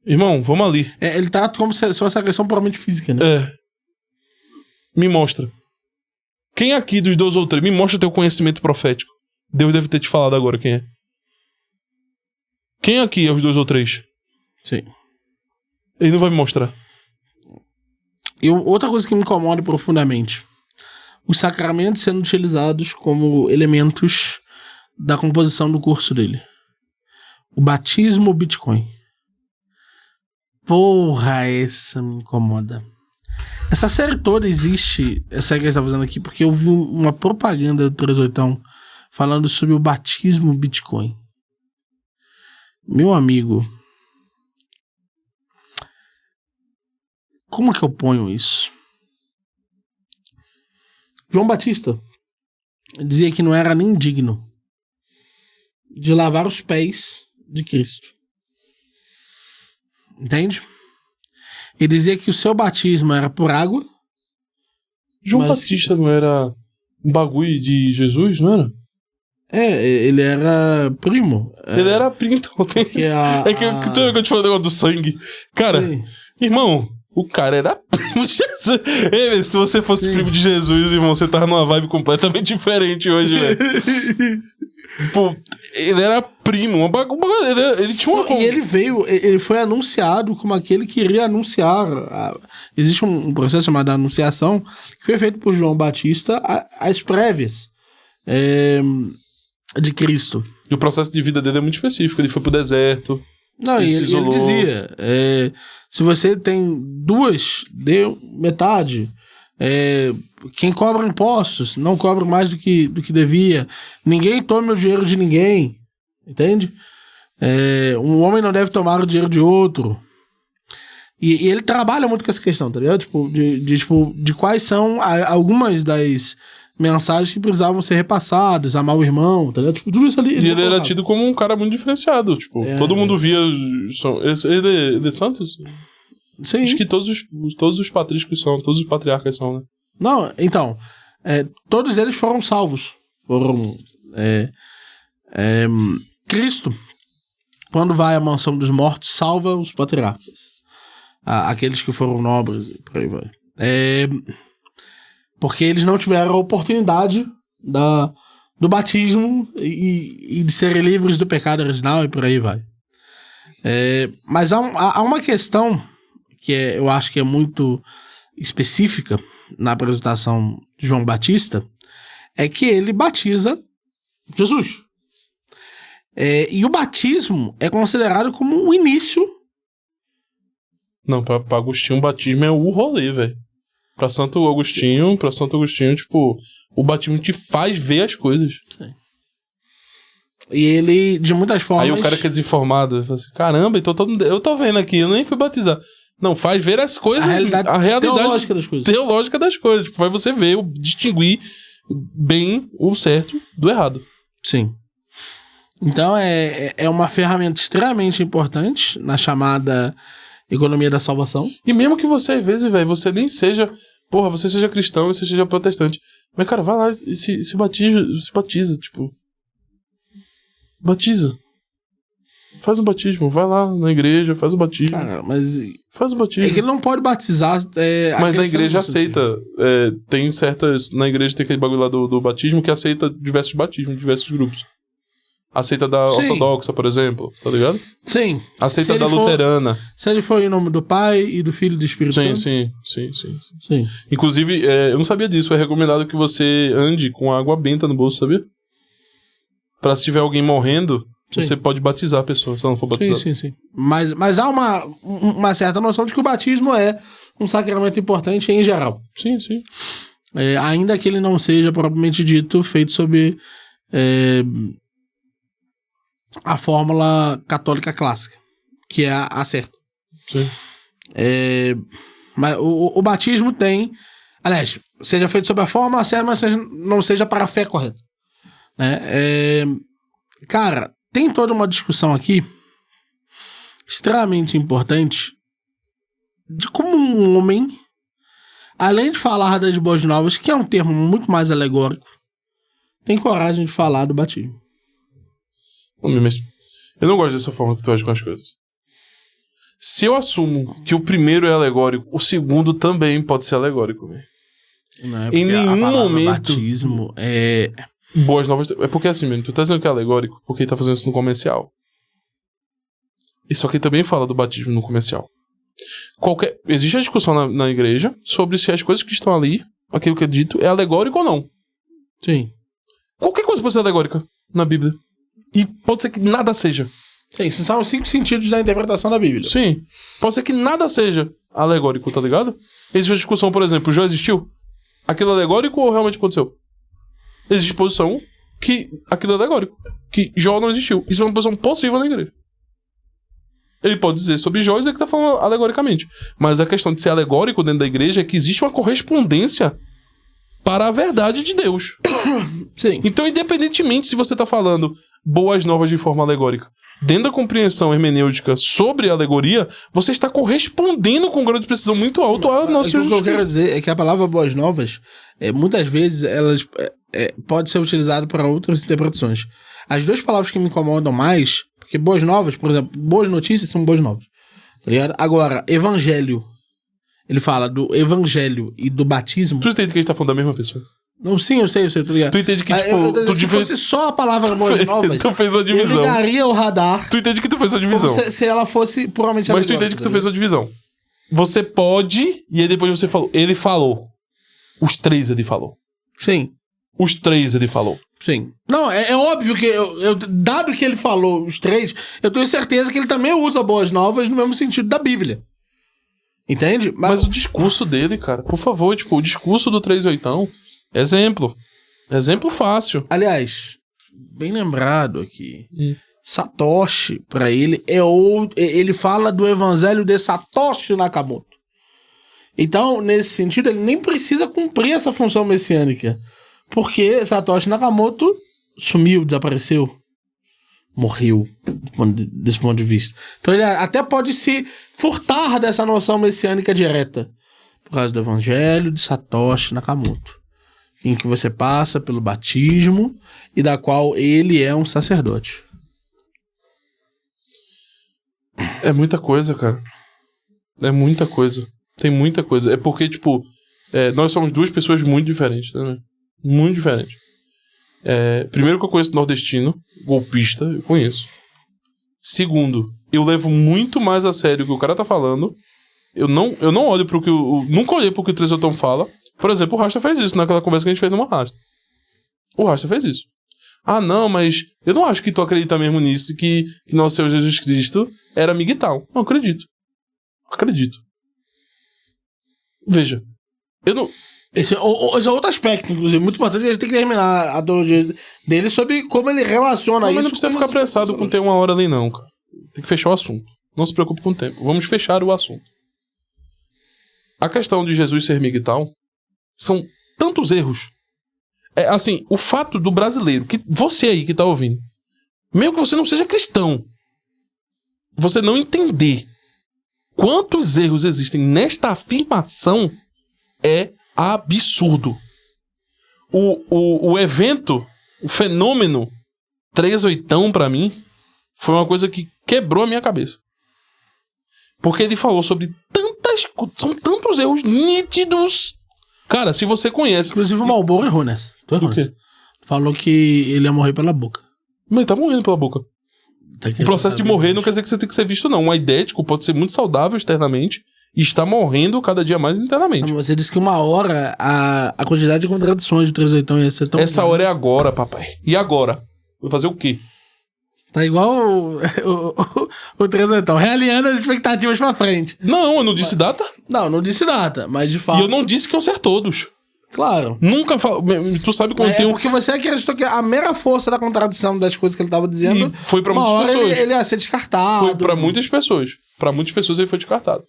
[SPEAKER 2] irmão, vamos ali.
[SPEAKER 1] Ele tá como se fosse agressão puramente física, né?
[SPEAKER 2] Me mostra. Quem aqui dos 2 ou 3, me mostra teu conhecimento profético. Deus deve ter te falado agora quem é. Quem aqui é os 2 ou 3?
[SPEAKER 1] Sim.
[SPEAKER 2] Ele não vai me mostrar.
[SPEAKER 1] E outra coisa que me incomoda profundamente: os sacramentos sendo utilizados como elementos da composição do curso dele. O batismo Bitcoin. Porra, essa me incomoda. Essa série toda existe, essa série que a gente tá fazendo aqui, porque eu vi uma propaganda do 38 falando sobre o batismo Bitcoin. Meu amigo, como que eu ponho isso? João Batista dizia que não era nem digno de lavar os pés de Cristo. Entende? Ele dizia que o seu batismo era por água.
[SPEAKER 2] João Batista não era um bagulho de Jesus, não era?
[SPEAKER 1] Ele era primo.
[SPEAKER 2] Ele era primo, então. É que eu te falei o negócio do sangue. Cara, sim. Irmão, o cara era primo de Jesus. Ei, se você fosse sim. Primo de Jesus, irmão, você tava numa vibe completamente diferente hoje, velho. Tipo, ele era primo. Ele tinha uma...
[SPEAKER 1] E ele foi anunciado como aquele que iria anunciar. Existe um processo chamado anunciação que foi feito por João Batista às prévias de Cristo.
[SPEAKER 2] E o processo de vida dele é muito específico. Ele foi pro deserto.
[SPEAKER 1] Não, ele dizia: se você tem 2, dê metade. Quem cobra impostos não cobra mais do que devia. Ninguém tome o dinheiro de ninguém. Entende? Um homem não deve tomar o dinheiro de outro. E ele trabalha muito com essa questão, tá ligado? De quais são algumas das mensagens que precisavam ser repassadas, amar o irmão, tá ligado? Tipo, tudo isso ali.
[SPEAKER 2] E ele era tido como um cara muito diferenciado. Tipo, todo mundo via. Ele é de Santos?
[SPEAKER 1] Sim.
[SPEAKER 2] Acho que todos os patrísticos são, todos os patriarcas são, né?
[SPEAKER 1] Não, então, todos eles foram salvos. Cristo, quando vai à mansão dos mortos, salva os patriarcas. Aqueles que foram nobres, por aí vai. Porque eles não tiveram a oportunidade do batismo e de serem livres do pecado original e por aí vai. Mas há uma questão que eu acho que é muito específica na apresentação de João Batista, é que ele batiza Jesus. E o batismo é considerado como o início.
[SPEAKER 2] Não, pra Agostinho o batismo é o rolê, velho. Pra Santo Agostinho, tipo, o batismo te faz ver as coisas.
[SPEAKER 1] Sim. E ele, de muitas formas...
[SPEAKER 2] Aí o cara que é desinformado, fala assim, caramba, então eu tô vendo aqui, eu nem fui batizar. Não, faz ver as coisas, a realidade teológica das coisas. Tipo, vai você ver, distinguir bem o certo do errado.
[SPEAKER 1] Sim. Então é uma ferramenta extremamente importante na chamada economia da salvação.
[SPEAKER 2] E mesmo que você, às vezes, velho, você nem seja... Porra, você seja cristão, você seja protestante. Mas, cara, vai lá e se batiza, tipo... Batiza. Faz um batismo, vai lá na igreja, faz um batismo.
[SPEAKER 1] Cara, mas...
[SPEAKER 2] Faz um batismo.
[SPEAKER 1] É que ele não pode batizar...
[SPEAKER 2] mas na igreja aceita. Tem certas... Na igreja tem aquele bagulho lá do batismo que aceita diversos batismos, diversos grupos. Aceita da ortodoxa, por exemplo, tá ligado?
[SPEAKER 1] Sim.
[SPEAKER 2] Aceita da luterana.
[SPEAKER 1] Se ele for em nome do Pai e do Filho e do Espírito Santo.
[SPEAKER 2] Sim. Inclusive, eu não sabia disso, é recomendado que você ande com água benta no bolso, sabia? Pra se tiver alguém morrendo... Sim. Você pode batizar a pessoa, se ela não for batizada.
[SPEAKER 1] Sim. Mas há uma certa noção de que o batismo é um sacramento importante em geral.
[SPEAKER 2] Sim.
[SPEAKER 1] Ainda que ele não seja, propriamente dito, feito sob a fórmula católica clássica, que é a certa.
[SPEAKER 2] Sim.
[SPEAKER 1] Mas o batismo tem... Aliás, seja feito sob a fórmula certa, mas não seja para a fé correta. Cara... Tem toda uma discussão aqui extremamente importante de como um homem, além de falar das boas novas, que é um termo muito mais alegórico, tem coragem de falar do batismo.
[SPEAKER 2] Mas eu não gosto dessa forma que tu age com as coisas. Se eu assumo que o primeiro é alegórico, o segundo também pode ser alegórico.
[SPEAKER 1] Não,
[SPEAKER 2] em nenhum momento...
[SPEAKER 1] batismo é...
[SPEAKER 2] Boas novas... É porque assim, mesmo, tu tá dizendo que é alegórico porque ele tá fazendo isso no comercial. E só que ele também fala do batismo no comercial. Existe a discussão na igreja sobre se as coisas que estão ali, aquilo que é dito, é alegórico ou não.
[SPEAKER 1] Sim.
[SPEAKER 2] Qualquer coisa pode ser alegórica na Bíblia. E pode ser que nada seja.
[SPEAKER 1] Sim, esses são os 5 sentidos da interpretação da Bíblia.
[SPEAKER 2] Sim. Pode ser que nada seja alegórico, tá ligado? Existe a discussão, por exemplo, Jó existiu? Aquilo é alegórico ou realmente aconteceu? Existe posição que aquilo é alegórico. Que Jó não existiu. Isso é uma posição possível na igreja. Ele pode dizer sobre Jó e dizer que tá falando alegoricamente. Mas a questão de ser alegórico dentro da igreja é que existe uma correspondência para a verdade de Deus.
[SPEAKER 1] Sim.
[SPEAKER 2] Então, independentemente se você tá falando boas novas de forma alegórica, dentro da compreensão hermenêutica sobre a alegoria, você está correspondendo com um grau de precisão muito alto ao nosso
[SPEAKER 1] Jesus. O que eu quero dizer é que a palavra boas novas, muitas vezes, elas pode ser utilizada para outras interpretações. As 2 palavras que me incomodam mais, porque boas novas, por exemplo, boas notícias são boas novas. Tá ligado? Agora, evangelho. Ele fala do evangelho e do batismo.
[SPEAKER 2] Tu entende que a gente tá falando da mesma pessoa?
[SPEAKER 1] Não, sim, eu sei, tá ligado?
[SPEAKER 2] Tu entende que, tipo...
[SPEAKER 1] Se fosse só a palavra boas novas,
[SPEAKER 2] tu fez uma divisão.
[SPEAKER 1] Eu ligaria o radar.
[SPEAKER 2] Tu entende que tu fez uma divisão.
[SPEAKER 1] Se ela fosse puramente
[SPEAKER 2] Mas tu entende que tu fez uma divisão. Você pode... E aí depois você falou. Ele falou. Os 3 ele falou.
[SPEAKER 1] Sim.
[SPEAKER 2] Os 3 ele falou.
[SPEAKER 1] Sim. Não, é óbvio que dado que ele falou os 3, eu tenho certeza que ele também usa boas novas no mesmo sentido da Bíblia. Entende?
[SPEAKER 2] Mas o discurso dele, cara, por favor, tipo, o discurso do 3/8, exemplo. Exemplo fácil.
[SPEAKER 1] Aliás, bem lembrado aqui. Satoshi, pra ele, ele fala do evangelho de Satoshi Nakamoto. Então, nesse sentido, ele nem precisa cumprir essa função messiânica. Porque Satoshi Nakamoto sumiu, desapareceu, morreu, desse ponto de vista. Então ele até pode se furtar dessa noção messiânica direta. Por causa do evangelho de Satoshi Nakamoto. Em que você passa pelo batismo e da qual ele é um sacerdote.
[SPEAKER 2] É muita coisa, cara. É muita coisa. Tem muita coisa. É porque, tipo, nós somos 2 pessoas muito diferentes, né? Muito diferentes. Primeiro que eu conheço nordestino, golpista, eu conheço. Segundo, eu levo muito mais a sério o que o cara tá falando. Eu não olho pro que nunca olhei pro que o 3/8 fala. Por exemplo, o Rasta fez isso naquela conversa que a gente fez numa Rasta. O Rasta fez isso. Ah, não, mas eu não acho que tu acredita mesmo nisso, que nosso Senhor Jesus Cristo era miguel. Não, acredito. Acredito. Veja, eu não...
[SPEAKER 1] Esse é outro aspecto, inclusive, muito importante, que a gente tem que terminar a teologia dele sobre como ele relaciona isso.
[SPEAKER 2] Mas não precisa ficar apressado com ter 1 hora ali, não, cara. Tem que fechar o assunto. Não se preocupe com o tempo. Vamos fechar o assunto. A questão de Jesus ser miguel são tantos erros. Assim, o fato do brasileiro, que você aí que tá ouvindo, mesmo que você não seja cristão, você não entender quantos erros existem nesta afirmação é absurdo. O evento, o fenômeno 3/8 pra mim foi uma coisa que quebrou a minha cabeça. Porque ele falou sobre são tantos erros nítidos. Cara, se você conhece...
[SPEAKER 1] Inclusive o Malboro errou nessa.
[SPEAKER 2] O quê?
[SPEAKER 1] Falou que ele ia morrer pela boca.
[SPEAKER 2] Mas ele tá morrendo pela boca. O processo de morrer não quer dizer que você tem que ser visto, não. Um aidético pode ser muito saudável externamente e está morrendo cada dia mais internamente.
[SPEAKER 1] Você disse que 1 hora a quantidade de contradições do 3/8 ia ser tão...
[SPEAKER 2] Essa hora é agora, papai. E agora? Vou fazer o quê?
[SPEAKER 1] Tá igual o 3/8, realinhando as expectativas pra frente.
[SPEAKER 2] Não, eu não disse data.
[SPEAKER 1] Não disse data, mas de fato...
[SPEAKER 2] E eu não disse que iam ser todos.
[SPEAKER 1] Claro.
[SPEAKER 2] Nunca falo... Tu sabe quando tem...
[SPEAKER 1] Porque você acreditou que a mera força da contradição das coisas que ele tava dizendo...
[SPEAKER 2] E foi pra muitas pessoas.
[SPEAKER 1] Ele ia ser descartado.
[SPEAKER 2] Foi pra muitas pessoas. Pra muitas pessoas ele foi descartado.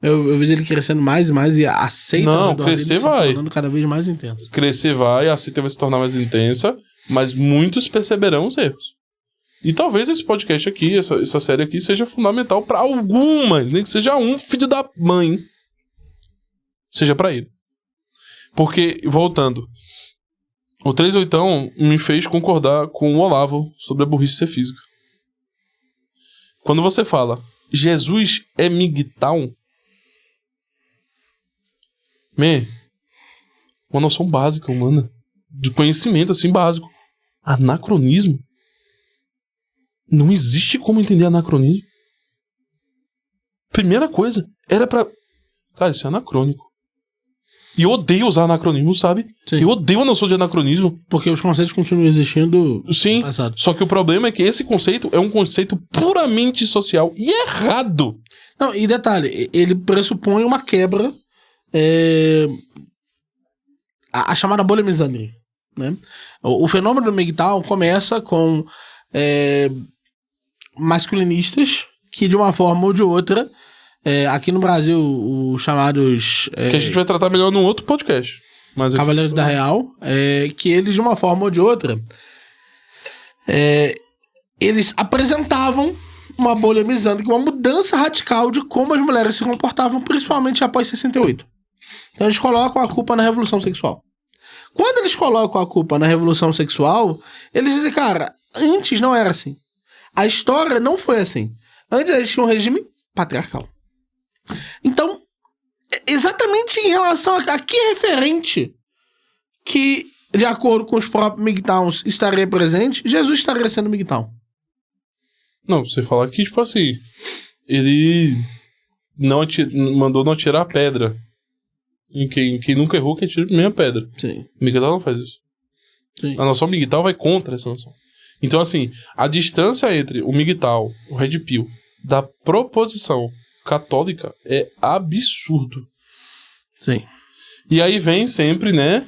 [SPEAKER 1] Eu vejo ele crescendo mais e mais e aceita...
[SPEAKER 2] Não, crescer vai.
[SPEAKER 1] Se tornando cada vez mais intenso.
[SPEAKER 2] Crescer vai, a aceita vai se tornar mais intensa, mas muitos perceberão os erros. E talvez esse podcast aqui, essa série aqui, seja fundamental pra algumas, nem que seja um filho da mãe. Seja pra ele. Porque, voltando, o 3/8 me fez concordar com o Olavo sobre a burrice ser física. Quando você fala, Jesus é migtal, uma noção básica humana, de conhecimento assim básico. Anacronismo. Não existe como entender anacronismo. Primeira coisa, era pra... Cara, isso é anacrônico. E eu odeio usar anacronismo, sabe?
[SPEAKER 1] Sim.
[SPEAKER 2] Eu odeio a noção de anacronismo.
[SPEAKER 1] Porque os conceitos continuam existindo
[SPEAKER 2] Sim,
[SPEAKER 1] no passado.
[SPEAKER 2] só que o problema é que esse conceito é um conceito puramente social e errado.
[SPEAKER 1] Não, e detalhe, ele pressupõe uma quebra, a chamada bolha misandria, né? O fenômeno do MGTOW começa com masculinistas que, de uma forma ou de outra, aqui no Brasil, os chamados...
[SPEAKER 2] Que a gente vai tratar melhor num outro podcast. Mas
[SPEAKER 1] Cavaleiros da Real, que eles, de uma forma ou de outra, eles apresentavam uma bolha misândrica, uma mudança radical de como as mulheres se comportavam, principalmente após 68. Então eles colocam a culpa na revolução sexual. Quando eles colocam a culpa na revolução sexual, eles dizem, cara, antes não era assim. A história não foi assim. Antes existia um regime patriarcal. Então, exatamente em relação a que referente que, de acordo com os próprios MGTOWs, estaria presente, Jesus estaria sendo MGTOW.
[SPEAKER 2] Não, você fala que, tipo assim, ele mandou não atirar a pedra. Em quem nunca errou, que atira primeiro a pedra.
[SPEAKER 1] Sim.
[SPEAKER 2] O MGTOW não faz isso.
[SPEAKER 1] Sim.
[SPEAKER 2] A noção MGTOW vai contra essa noção. Então, assim, a distância entre o MGTOW, o Red Pill, da proposição católica é absurdo.
[SPEAKER 1] Sim.
[SPEAKER 2] E aí vem sempre, né,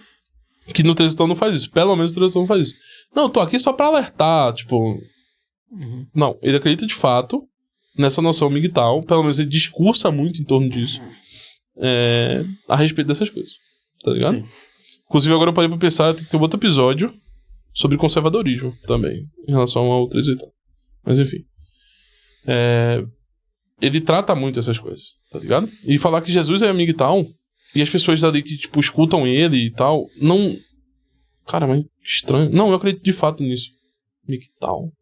[SPEAKER 2] que no Transitão não faz isso. Pelo menos o Transitão não faz isso. Não, tô aqui só pra alertar, tipo... Não, ele acredita de fato nessa noção MGTOW, pelo menos ele discursa muito em torno disso, a respeito dessas coisas, tá ligado?
[SPEAKER 1] Sim.
[SPEAKER 2] Inclusive agora eu parei pra pensar, tem que ter um outro episódio sobre conservadorismo também, em relação ao 380. Mas enfim. Ele trata muito essas coisas, tá ligado? E falar que Jesus é MGTOW, e as pessoas ali que, tipo, escutam ele e tal, não... Cara, mas estranho. Não, eu acredito de fato nisso. MGTOW.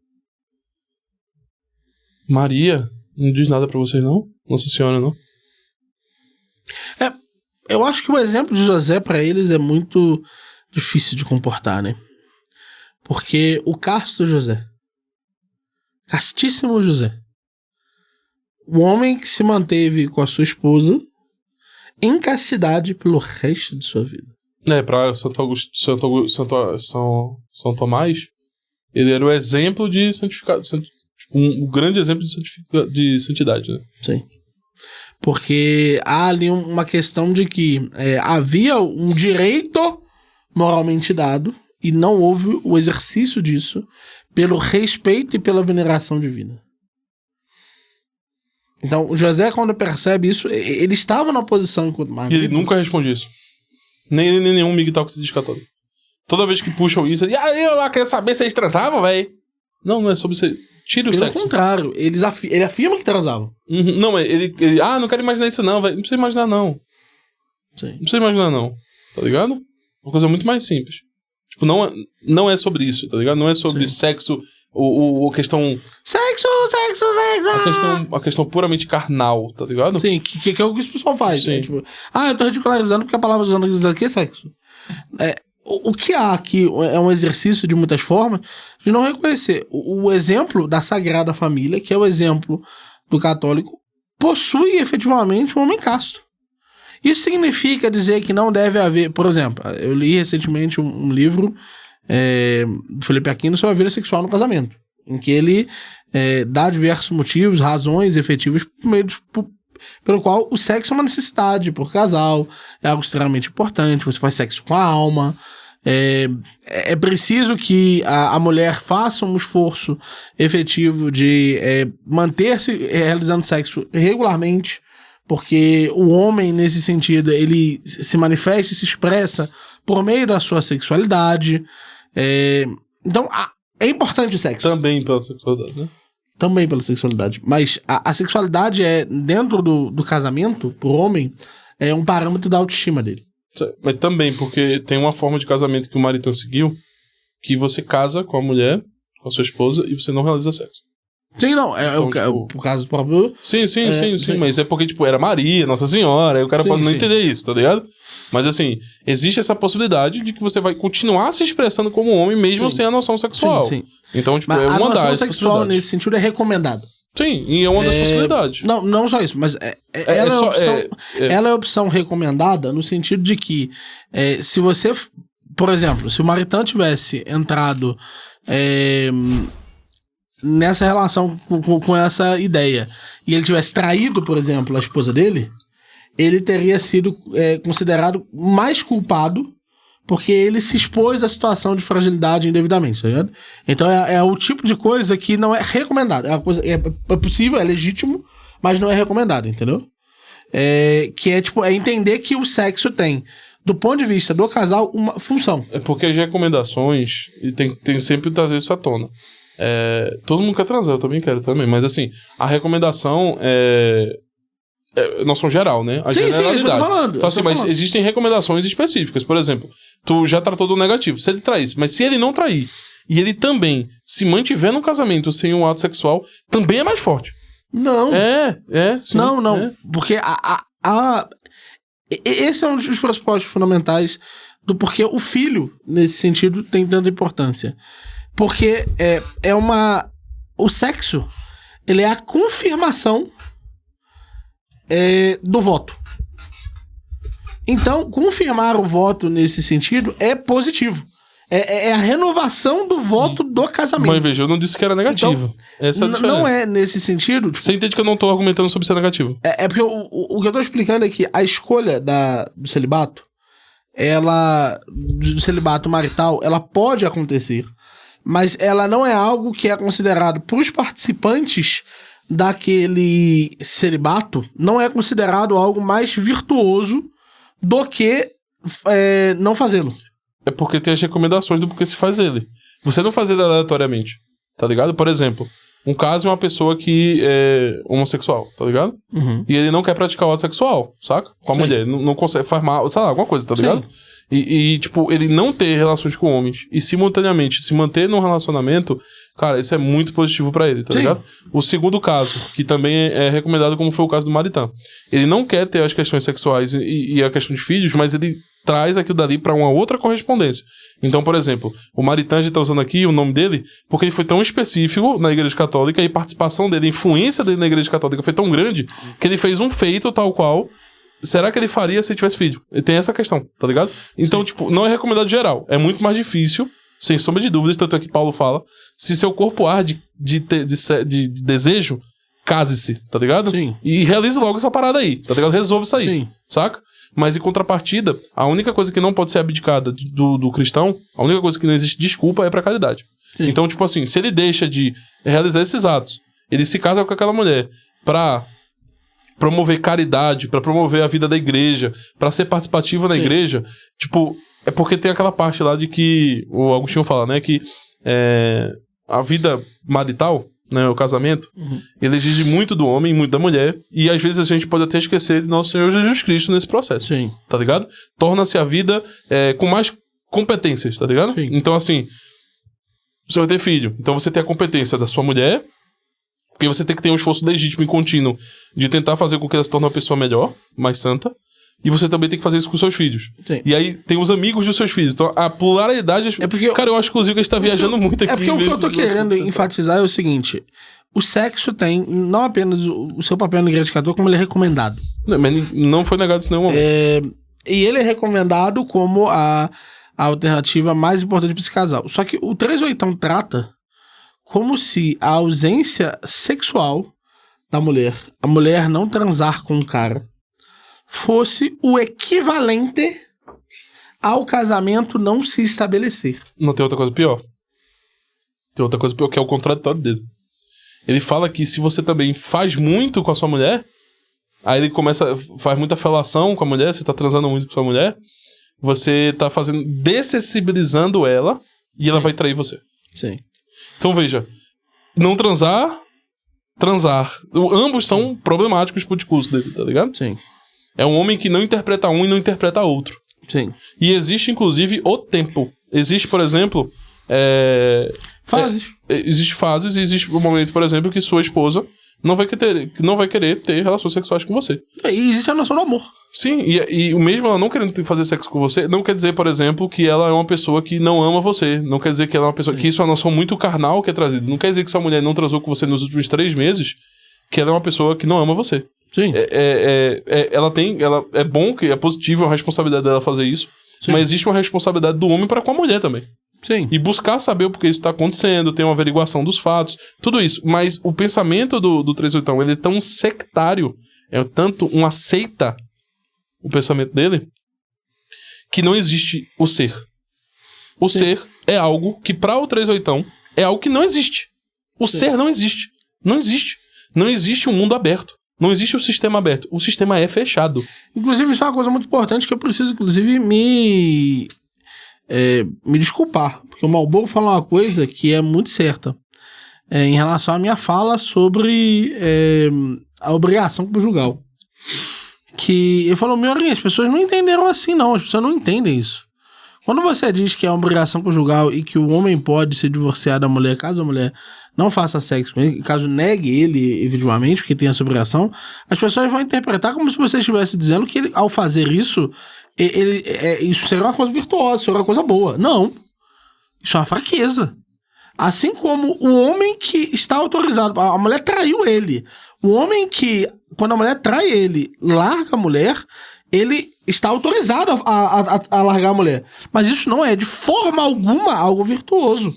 [SPEAKER 2] Maria, não diz nada pra vocês, não? Nossa Senhora, não?
[SPEAKER 1] Eu acho que o exemplo de José pra eles é muito difícil de comportar, né? Porque o casto José, castíssimo José, o homem que se manteve com a sua esposa em castidade pelo resto de sua vida.
[SPEAKER 2] Pra São Tomás, ele era o exemplo de santificado, um grande exemplo de santidade, né?
[SPEAKER 1] Sim. Porque há ali uma questão de que havia um direito moralmente dado e não houve o exercício disso pelo respeito e pela veneração divina. Então, o José, quando percebe isso, ele estava na posição enquanto marido.
[SPEAKER 2] E ele nunca responde isso. Nem nenhum MGTOW que se diz católico. Toda vez que puxam isso, ele... eu lá quero saber se eles transavam, velho. Não é sobre isso. Tira o
[SPEAKER 1] Pelo
[SPEAKER 2] sexo.
[SPEAKER 1] contrário, ele afirma que transavam.
[SPEAKER 2] Não, ele... não quero imaginar isso não, velho. Não precisa imaginar não.
[SPEAKER 1] Sim.
[SPEAKER 2] Não precisa imaginar não. Tá ligado? Uma coisa muito mais simples. Tipo, não é sobre isso, tá ligado? Não é sobre sexo, a questão... Sexo! A questão puramente carnal, tá ligado?
[SPEAKER 1] Sim, que é o que o pessoal faz. Né? Tipo, eu tô ridicularizando porque a palavra usando aqui é sexo. O que há aqui é um exercício de muitas formas de não reconhecer. O exemplo da Sagrada Família, que é o exemplo do católico, possui efetivamente um homem casto. Isso significa dizer que não deve haver... Por exemplo, eu li recentemente um livro do Felipe Aquino sobre a vida sexual no casamento, em que ele dá diversos motivos, razões efetivas pelo qual o sexo é uma necessidade por casal, é algo extremamente importante, você faz sexo com a alma, é preciso que a mulher faça um esforço efetivo de manter-se realizando sexo regularmente, porque o homem, nesse sentido, ele se manifesta e se expressa por meio da sua sexualidade. Então, é importante o sexo.
[SPEAKER 2] Também pela sexualidade, né?
[SPEAKER 1] Também pela sexualidade. Mas a sexualidade dentro do casamento, pro homem, é um parâmetro da autoestima dele.
[SPEAKER 2] Mas também, porque tem uma forma de casamento que o Maritan seguiu, que você casa com a mulher, com a sua esposa, e você não realiza sexo.
[SPEAKER 1] Sim, não.
[SPEAKER 2] Então,
[SPEAKER 1] o caso próprio...
[SPEAKER 2] Sim. Mas é porque, tipo, era Maria, Nossa Senhora, aí o cara pode não entender isso, tá ligado? Mas, assim, existe essa possibilidade de que você vai continuar se expressando como homem, mesmo sem a noção sexual. Sim. Então, tipo,
[SPEAKER 1] mas
[SPEAKER 2] uma das
[SPEAKER 1] a noção sexual, nesse sentido, é recomendado.
[SPEAKER 2] Sim, e é uma das possibilidades.
[SPEAKER 1] Não só isso, mas ela é a opção recomendada no sentido de que se você, por exemplo, se o Maritan tivesse entrado nessa relação com essa ideia e ele tivesse traído, por exemplo, a esposa dele, ele teria sido considerado mais culpado porque ele se expôs à situação de fragilidade indevidamente, tá ligado? Então é o tipo de coisa que não é recomendado. É possível, é legítimo, mas não é recomendado, entendeu? Que é entender que o sexo tem, do ponto de vista do casal, uma função.
[SPEAKER 2] É porque as recomendações, e tem sempre que trazer isso à tona. Todo mundo quer transar, eu também quero também, mas assim, a recomendação é noção geral, né? A
[SPEAKER 1] generalidade. Sim, isso que eu tô falando.
[SPEAKER 2] Então, assim, mas existem recomendações específicas. Por exemplo, tu já tratou do negativo. Se ele traísse, mas se ele não trair, e ele também se mantiver no casamento sem um ato sexual, também é mais forte.
[SPEAKER 1] Não.
[SPEAKER 2] Sim.
[SPEAKER 1] Não. Porque esse é um dos pressupostos fundamentais do porquê o filho, nesse sentido, tem tanta importância. Porque o sexo, ele é a confirmação do voto. Então, confirmar o voto nesse sentido é positivo. É a renovação do voto do casamento.
[SPEAKER 2] Mas veja, eu não disse que era negativo. Então, essa é a diferença.
[SPEAKER 1] Não é nesse sentido.
[SPEAKER 2] Você entende que eu não tô argumentando sobre ser negativo.
[SPEAKER 1] Porque o que eu tô explicando é que a escolha do celibato, do celibato marital, ela pode acontecer, mas ela não é algo que é considerado por os participantes daquele celibato, não é considerado algo mais virtuoso do que não fazê-lo.
[SPEAKER 2] É porque tem as recomendações do porquê se faz ele. Você não faz ele aleatoriamente, tá ligado? Por exemplo, um caso é uma pessoa que é homossexual, tá ligado?
[SPEAKER 1] Uhum.
[SPEAKER 2] E ele não quer praticar o ato sexual, saca? Com a mulher, não consegue, faz mal, sei lá, alguma coisa, tá ligado? E, tipo, ele não ter relações com homens e simultaneamente se manter num relacionamento, cara, isso é muito positivo pra ele, tá ligado? O segundo caso, que também é recomendado, como foi o caso do Maritan. Ele não quer ter as questões sexuais e a questão de filhos, mas ele traz aquilo dali pra uma outra correspondência. Então, por exemplo, o Maritan, a gente tá usando aqui o nome dele porque ele foi tão específico na Igreja Católica e a participação dele, a influência dele na Igreja Católica foi tão grande que ele fez um feito tal qual. Será que ele faria se ele tivesse filho? E tem essa questão, tá ligado? Então, tipo, não é recomendado geral. É muito mais difícil, sem sombra de dúvidas, tanto é que Paulo fala, se seu corpo arde de desejo, case-se, tá ligado?
[SPEAKER 1] Sim.
[SPEAKER 2] E realize logo essa parada aí, tá ligado? Resolve isso aí,
[SPEAKER 1] Sim.
[SPEAKER 2] saca? Mas em contrapartida, a única coisa que não pode ser abdicada do cristão, a única coisa que não existe desculpa é pra caridade.
[SPEAKER 1] Sim.
[SPEAKER 2] Então, tipo assim, se ele deixa de realizar esses atos, ele se casa com aquela mulher pra promover caridade, pra promover a vida da igreja, pra ser participativo na igreja, tipo, é porque tem aquela parte lá de que o Agostinho fala, né, que a vida marital, né, o casamento, ele exige muito do homem, muito da mulher, e às vezes a gente pode até esquecer de nosso Senhor Jesus Cristo nesse processo,
[SPEAKER 1] Sim.
[SPEAKER 2] tá ligado? Torna-se a vida com mais competências, tá ligado?
[SPEAKER 1] Sim.
[SPEAKER 2] Então, assim, você vai ter filho, então você tem a competência da sua mulher, porque você tem que ter um esforço legítimo e contínuo de tentar fazer com que ela se torne uma pessoa melhor, mais santa, e você também tem que fazer isso com seus filhos.
[SPEAKER 1] Sim.
[SPEAKER 2] E aí tem os amigos dos seus filhos. Então a pluralidade... Cara, eu acho inclusive que a gente tá viajando muito aqui.
[SPEAKER 1] É porque o que eu tô querendo enfatizar é o seguinte: o sexo tem não apenas o seu papel na Igreja Católica, como ele é recomendado.
[SPEAKER 2] Não, mas não foi negado isso em nenhum momento.
[SPEAKER 1] E ele é recomendado como a alternativa mais importante para esse casal. Só que o 3/8 trata como se a ausência sexual da mulher, a mulher não transar com o cara, fosse o equivalente ao casamento não se estabelecer.
[SPEAKER 2] Não, tem outra coisa pior. Tem outra coisa pior, que é o contraditório dele. Ele fala que se você também faz muito com a sua mulher, aí ele faz muita felação com a mulher, você tá transando muito com a sua mulher, você tá dessensibilizando ela e ela vai trair você.
[SPEAKER 1] Sim.
[SPEAKER 2] Então veja, não transar. Ambos são problemáticos pro discurso dele, tá ligado?
[SPEAKER 1] Sim.
[SPEAKER 2] É um homem que não interpreta um e não interpreta outro.
[SPEAKER 1] Sim.
[SPEAKER 2] E existe, inclusive, o tempo. Existe, por exemplo...
[SPEAKER 1] fases.
[SPEAKER 2] Existe fases e existe um momento, por exemplo, que sua esposa não vai querer ter relações sexuais com você.
[SPEAKER 1] E existe a noção do amor.
[SPEAKER 2] Sim, e o mesmo ela não querendo fazer sexo com você, não quer dizer, por exemplo, que ela é uma pessoa que não ama você. Não quer dizer que ela é uma pessoa...
[SPEAKER 1] Sim.
[SPEAKER 2] Que isso é uma noção muito carnal que é trazida. Não quer dizer que sua mulher não transou com você nos últimos 3 meses, que ela é uma pessoa que não ama você.
[SPEAKER 1] Sim.
[SPEAKER 2] Ela é bom, que é positivo, é uma responsabilidade dela fazer isso.
[SPEAKER 1] Sim.
[SPEAKER 2] Mas existe uma responsabilidade do homem para com a mulher também.
[SPEAKER 1] Sim.
[SPEAKER 2] E buscar saber o porquê isso tá acontecendo, ter uma averiguação dos fatos, tudo isso. Mas o pensamento do 38, ele é tão sectário, é tanto um aceita o pensamento dele, que não existe o ser. O
[SPEAKER 1] Sim.
[SPEAKER 2] ser é algo que, para o 38, é algo que não existe. O
[SPEAKER 1] Sim.
[SPEAKER 2] ser não existe. Não existe. Não existe um mundo aberto. Não existe o sistema aberto. O sistema é fechado.
[SPEAKER 1] Inclusive, isso é uma coisa muito importante que eu preciso, inclusive, me desculpar. Porque o Malboro fala uma coisa que é muito certa. Em relação à minha fala sobre a obrigação conjugal. Que ele falou, as pessoas não entenderam assim, não. As pessoas não entendem isso. Quando você diz que é uma obrigação conjugal e que o homem pode se divorciar da mulher caso a mulher não faça sexo com ele, caso negue ele, efetivamente, porque tem essa obrigação, as pessoas vão interpretar como se você estivesse dizendo que ele, ao fazer isso, isso seria uma coisa virtuosa, seria uma coisa boa. Não. Isso é uma fraqueza. Assim como o homem que está autorizado, a mulher traiu ele. O homem que, quando a mulher trai ele, larga a mulher, ele está autorizado a largar a mulher. Mas isso não é de forma alguma algo virtuoso.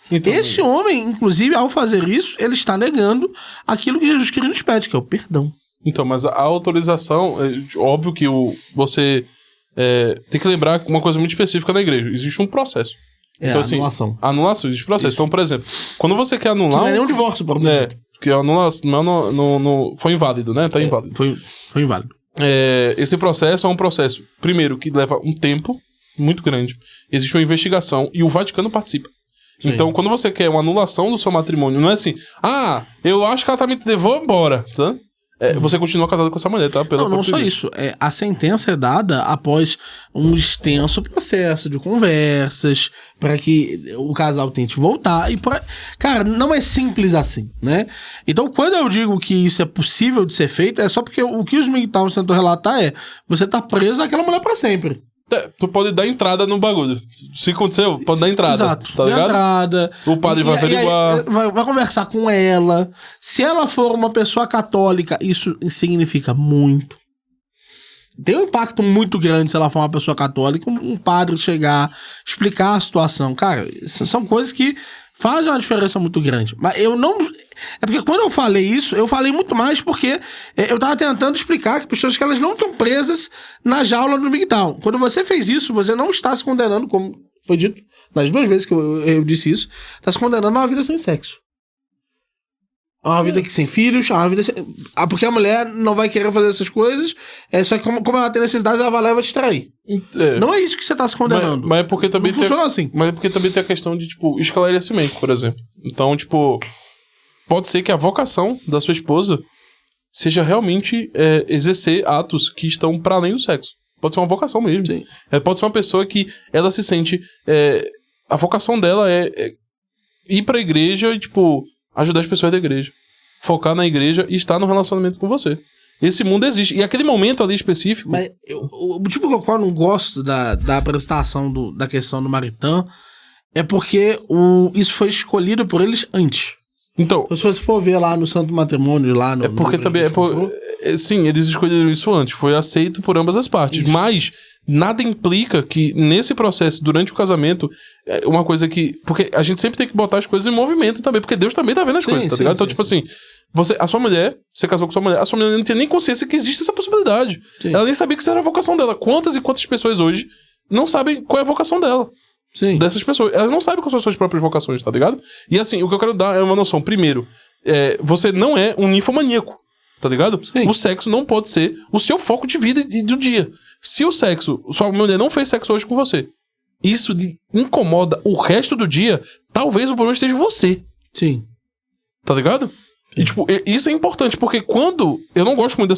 [SPEAKER 2] Então,
[SPEAKER 1] Esse homem, inclusive, ao fazer isso, ele está negando aquilo que Jesus Cristo nos pede, que é o perdão.
[SPEAKER 2] Então, mas a autorização, óbvio que você tem que lembrar uma coisa muito específica na igreja. Existe um processo. Então,
[SPEAKER 1] anulação.
[SPEAKER 2] Anulação, existe processo.
[SPEAKER 1] Isso.
[SPEAKER 2] Então, por exemplo, quando você quer anular...
[SPEAKER 1] Não é nem um divórcio, por exemplo.
[SPEAKER 2] Que a anulação foi inválido, né? Tá inválido.
[SPEAKER 1] Foi inválido.
[SPEAKER 2] Esse processo é um processo, primeiro, que leva um tempo muito grande. Existe uma investigação e o Vaticano participa.
[SPEAKER 1] Sim.
[SPEAKER 2] Então, quando você quer uma anulação do seu matrimônio, não é assim, eu acho que ela tá me... Vou embora, tá? Você continua casado com essa mulher, tá?
[SPEAKER 1] Não só isso. A sentença é dada após um extenso processo de conversas para que o casal tente voltar. Cara, não é simples assim, né? Então, quando eu digo que isso é possível de ser feito, é só porque o que os MGTOWs tentam relatar você tá preso àquela mulher para sempre.
[SPEAKER 2] Tu pode dar entrada no bagulho. Se aconteceu, pode dar entrada.
[SPEAKER 1] Exato.
[SPEAKER 2] Tá ligado?
[SPEAKER 1] Entrada.
[SPEAKER 2] O padre vai averiguar.
[SPEAKER 1] Vai conversar com ela. Se ela for uma pessoa católica, isso significa muito. Tem um impacto muito grande se ela for uma pessoa católica, um padre chegar, explicar a situação. Cara, são coisas que fazem uma diferença muito grande. Mas eu não... É porque quando eu falei isso, eu falei muito mais porque eu tava tentando explicar que pessoas que elas não estão presas na jaula do MGTOW. Quando você fez isso, você não está se condenando, como foi dito nas 2 vezes que eu disse isso, está se condenando a uma vida sem sexo. A uma vida sem filhos, a uma vida sem... porque a mulher não vai querer fazer essas coisas, só que como ela tem necessidade, ela vai lá e vai te trair. Não é isso que você está se condenando.
[SPEAKER 2] Mas é porque também
[SPEAKER 1] não funciona assim.
[SPEAKER 2] Mas é porque também tem a questão de, esclarecimento, por exemplo. Então, pode ser que a vocação da sua esposa seja realmente exercer atos que estão para além do sexo. Pode ser uma vocação mesmo.
[SPEAKER 1] Sim.
[SPEAKER 2] Pode ser uma pessoa que ela se sente... a vocação dela é ir pra igreja e, ajudar as pessoas da igreja. Focar na igreja e estar no relacionamento com você. Esse mundo existe. E aquele momento ali específico... Mas
[SPEAKER 1] o motivo pelo qual eu não gosto da apresentação da questão do Maritain é porque isso foi escolhido por eles antes.
[SPEAKER 2] Então,
[SPEAKER 1] se você for ver lá no Santo Matrimônio, lá no...
[SPEAKER 2] porque também... sim, eles escolheram isso antes. Foi aceito por ambas as partes. Isso. Mas nada implica que nesse processo, durante o casamento, uma coisa que... Porque a gente sempre tem que botar as coisas em movimento também, porque Deus também tá vendo as coisas, tá ligado? Então, assim... a sua mulher, você casou com sua mulher, a sua mulher não tinha nem consciência que existe essa possibilidade. Sim. Ela nem sabia que isso era a vocação dela. Quantas e quantas pessoas hoje não sabem qual é a vocação dela? Sim. Dessas pessoas. Elas não sabem quais são as suas próprias vocações, tá ligado? E assim, o que eu quero dar é uma noção. Primeiro, você não é um ninfomaníaco, tá ligado? Sim. O sexo não pode ser o seu foco de vida e do dia. Se sua mulher não fez sexo hoje com você, isso lhe incomoda o resto do dia, talvez o problema esteja em você.
[SPEAKER 1] Sim.
[SPEAKER 2] Tá ligado? E, isso é importante, porque quando... Eu não gosto muito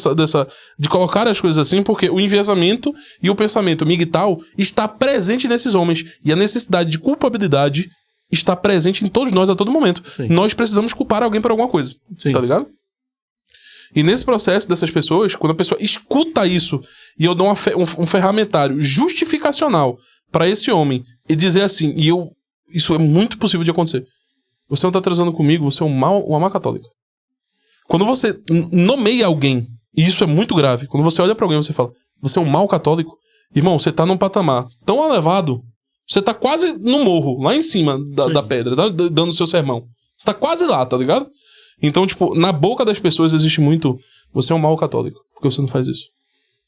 [SPEAKER 2] de colocar as coisas assim, porque o enviesamento e o pensamento MGTOW está presente nesses homens. E a necessidade de culpabilidade está presente em todos nós a todo momento. Sim. Nós precisamos culpar alguém por alguma coisa. Sim. Tá ligado? E nesse processo dessas pessoas, quando a pessoa escuta isso e eu dou um ferramentário justificacional pra esse homem e dizer assim, isso é muito possível de acontecer. Você não tá transando comigo, você é uma má católica. Quando você nomeia alguém, e isso é muito grave, quando você olha pra alguém e você fala, você é um mau católico, irmão, você tá num patamar tão elevado, você tá quase no morro, lá em cima da pedra, dando o seu sermão. Você tá quase lá, tá ligado? Então, tipo, na boca das pessoas existe muito, você é um mau católico, porque você não faz isso.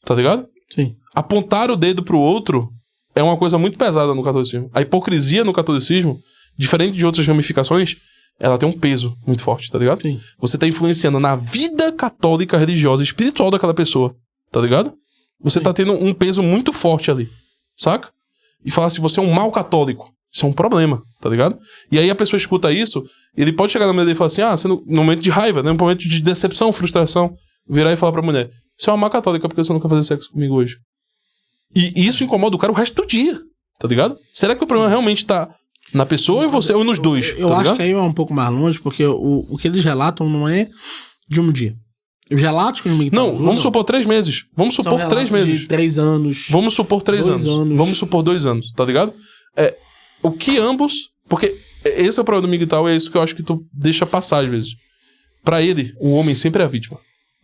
[SPEAKER 2] Tá ligado?
[SPEAKER 1] Sim.
[SPEAKER 2] Apontar o dedo pro outro é uma coisa muito pesada no catolicismo. A hipocrisia no catolicismo, diferente de outras ramificações, ela tem um peso muito forte, tá ligado?
[SPEAKER 1] Sim.
[SPEAKER 2] Você tá influenciando na vida católica, religiosa, espiritual daquela pessoa, tá ligado? Você tá tendo um peso muito forte ali, saca? E falar assim, você é um mau católico. Isso é um problema, tá ligado? E aí a pessoa escuta isso, ele pode chegar na mulher dele e falar assim, você no momento de raiva, né? No momento de decepção, frustração, virar e falar pra mulher, você é uma má católica porque você não quer fazer sexo comigo hoje. E isso incomoda o cara o resto do dia, tá ligado? Será que o problema realmente tá na pessoa ou em você, ou nos dois?
[SPEAKER 1] Eu
[SPEAKER 2] tá
[SPEAKER 1] acho
[SPEAKER 2] ligado?
[SPEAKER 1] que aí é um pouco mais longe, porque o que eles relatam não é de um dia. Os relatos que os militares
[SPEAKER 2] Não, vamos supor 3 meses. Vamos supor 3 meses.
[SPEAKER 1] De 3 anos.
[SPEAKER 2] Vamos supor 3 anos. Vamos supor 2 anos, tá ligado? O que ambos... Porque esse é o problema do Miguel, é isso que eu acho que tu deixa passar às vezes. Pra ele, o homem sempre é a vítima.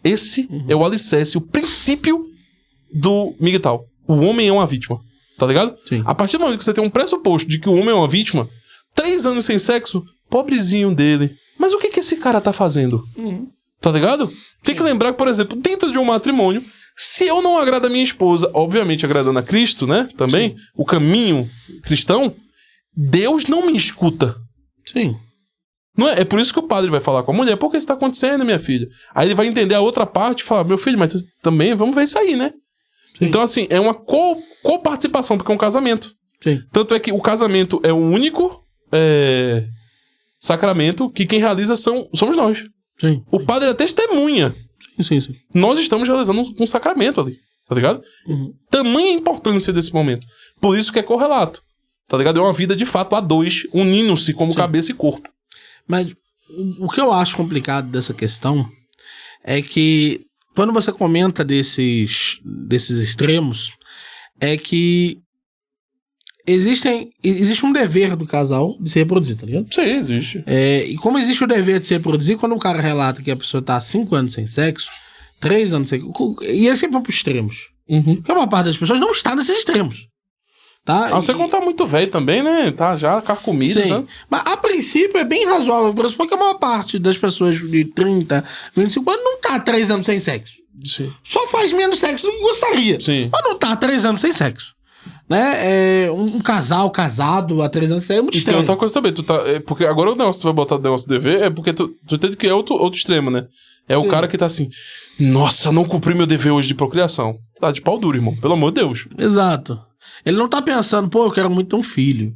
[SPEAKER 2] Esse é o alicerce, o princípio do Miguel. O homem é uma vítima, tá ligado?
[SPEAKER 1] Sim.
[SPEAKER 2] A partir do momento que você tem um pressuposto de que o homem é uma vítima, 3 anos sem sexo, pobrezinho dele. Mas o que esse cara tá fazendo? Tá ligado? Tem que lembrar que, por exemplo, dentro de um matrimônio, se eu não agrado a minha esposa, obviamente agradando a Cristo, né? Também, o caminho cristão, Deus não me escuta.
[SPEAKER 1] Sim.
[SPEAKER 2] Não é? É por isso que o padre vai falar com a mulher, por que isso tá acontecendo, minha filha? Aí ele vai entender a outra parte e falar, meu filho, mas também vamos ver isso aí, né? Sim. Então, assim, é uma coparticipação, porque é um casamento.
[SPEAKER 1] Sim.
[SPEAKER 2] Tanto é que o casamento é o único sacramento que quem realiza somos nós.
[SPEAKER 1] Sim.
[SPEAKER 2] O padre é testemunha.
[SPEAKER 1] Sim.
[SPEAKER 2] Nós estamos realizando um sacramento ali, tá ligado? Tamanha importância desse momento. Por isso que é correlato, tá ligado? É uma vida de fato a dois, unindo-se como cabeça e corpo.
[SPEAKER 1] Mas o que eu acho complicado dessa questão é que quando você comenta desses extremos, é que existe um dever do casal de se reproduzir, tá ligado?
[SPEAKER 2] Sim, existe.
[SPEAKER 1] E como existe o dever de se reproduzir, quando o cara relata que a pessoa tá há 5 anos sem sexo, 3 anos sem sexo, e é sempre para extremos. Porque a maior parte das pessoas não está nesses extremos. Tá?
[SPEAKER 2] Você quando tá muito velho também, né? Tá já carcomido,
[SPEAKER 1] sim,
[SPEAKER 2] né?
[SPEAKER 1] Mas a princípio é bem razoável, porque a maior parte das pessoas de 30, 25 anos não tá há 3 anos sem sexo.
[SPEAKER 2] Sim.
[SPEAKER 1] Só faz menos sexo do que gostaria.
[SPEAKER 2] Sim.
[SPEAKER 1] Mas não tá há 3 anos sem sexo. Né? Um casal casado há 3 anos é muito
[SPEAKER 2] estranho.
[SPEAKER 1] estranho.
[SPEAKER 2] E tem outra coisa também, porque agora o negócio que tu vai botar o negócio do dever é porque tu entende que é outro extremo, né? É o cara que tá assim, nossa, não cumpri meu dever hoje de procriação. Tá de pau duro, irmão, pelo amor de Deus.
[SPEAKER 1] Exato. Ele não tá pensando, eu quero muito ter um filho.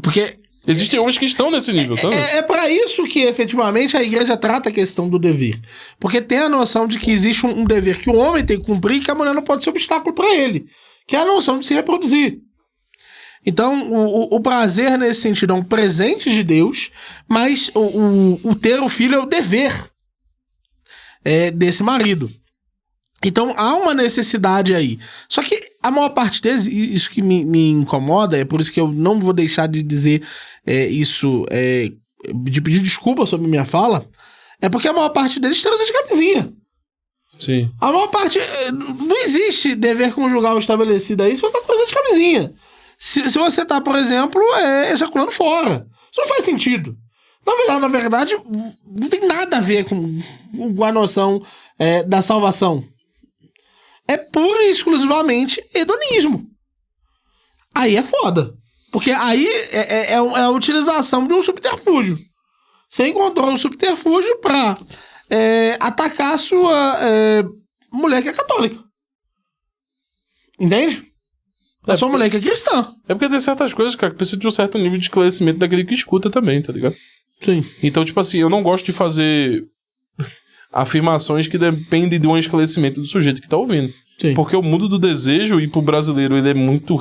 [SPEAKER 1] Porque...
[SPEAKER 2] Existem homens que estão nesse nível, tá?
[SPEAKER 1] É pra isso que, efetivamente, a igreja trata a questão do dever. Porque tem a noção de que existe um dever que o homem tem que cumprir e que a mulher não pode ser obstáculo pra ele. Que é a noção de se reproduzir. Então, o prazer, nesse sentido, é um presente de Deus, mas o ter o filho é o dever desse marido. Então, há uma necessidade aí. Só que a maior parte deles, isso que me incomoda, é por isso que eu não vou deixar de dizer isso, de pedir desculpa sobre minha fala, é porque a maior parte deles transa de camisinha.
[SPEAKER 2] Sim.
[SPEAKER 1] A maior parte... Não existe dever conjugal estabelecido aí se você tá transando de camisinha. Se você tá, por exemplo, ejaculando fora. Isso não faz sentido. Na verdade, não tem nada a ver com a noção da salvação. É pura e exclusivamente hedonismo. Aí é foda. Porque aí é a utilização de um subterfúgio. Você encontrou um subterfúgio pra atacar a sua mulher que é católica. Entende? A sua mulher que é cristã.
[SPEAKER 2] É porque tem certas coisas, cara, que precisa de um certo nível de esclarecimento daquele que escuta também, tá ligado?
[SPEAKER 1] Sim.
[SPEAKER 2] Então, tipo assim, eu não gosto de fazer afirmações que dependem de um esclarecimento do sujeito que tá ouvindo.
[SPEAKER 1] Sim.
[SPEAKER 2] Porque o mundo do desejo, e pro brasileiro, ele é muito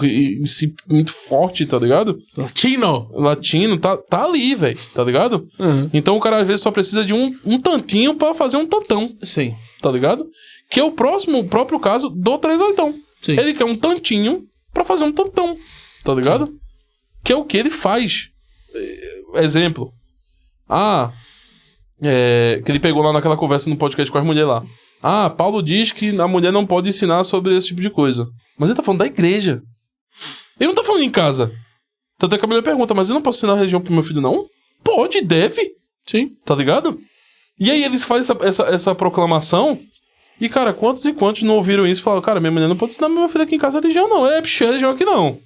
[SPEAKER 2] forte, tá ligado? Latino, tá ali, velho, tá ligado?
[SPEAKER 1] Uhum.
[SPEAKER 2] Então o cara às vezes só precisa de um tantinho pra fazer um tantão.
[SPEAKER 1] Sim.
[SPEAKER 2] Tá ligado? Que é o próprio caso do 38.
[SPEAKER 1] Sim.
[SPEAKER 2] Ele quer um tantinho pra fazer um tantão. Tá ligado? Sim. Que é o que ele faz. Exemplo. Que ele pegou lá naquela conversa no podcast com as mulheres lá. Paulo diz que a mulher não pode ensinar sobre esse tipo de coisa. Mas ele tá falando da igreja. Ele não tá falando em casa. Tanto é que a mulher pergunta, mas eu não posso ensinar a religião pro meu filho, não? Pode, deve.
[SPEAKER 1] Sim.
[SPEAKER 2] Tá ligado? E aí eles fazem essa proclamação. E, cara, quantos e quantos não ouviram isso e falaram, cara, minha mulher não pode ensinar meu filho aqui em casa a religião, não. É religião aqui, não.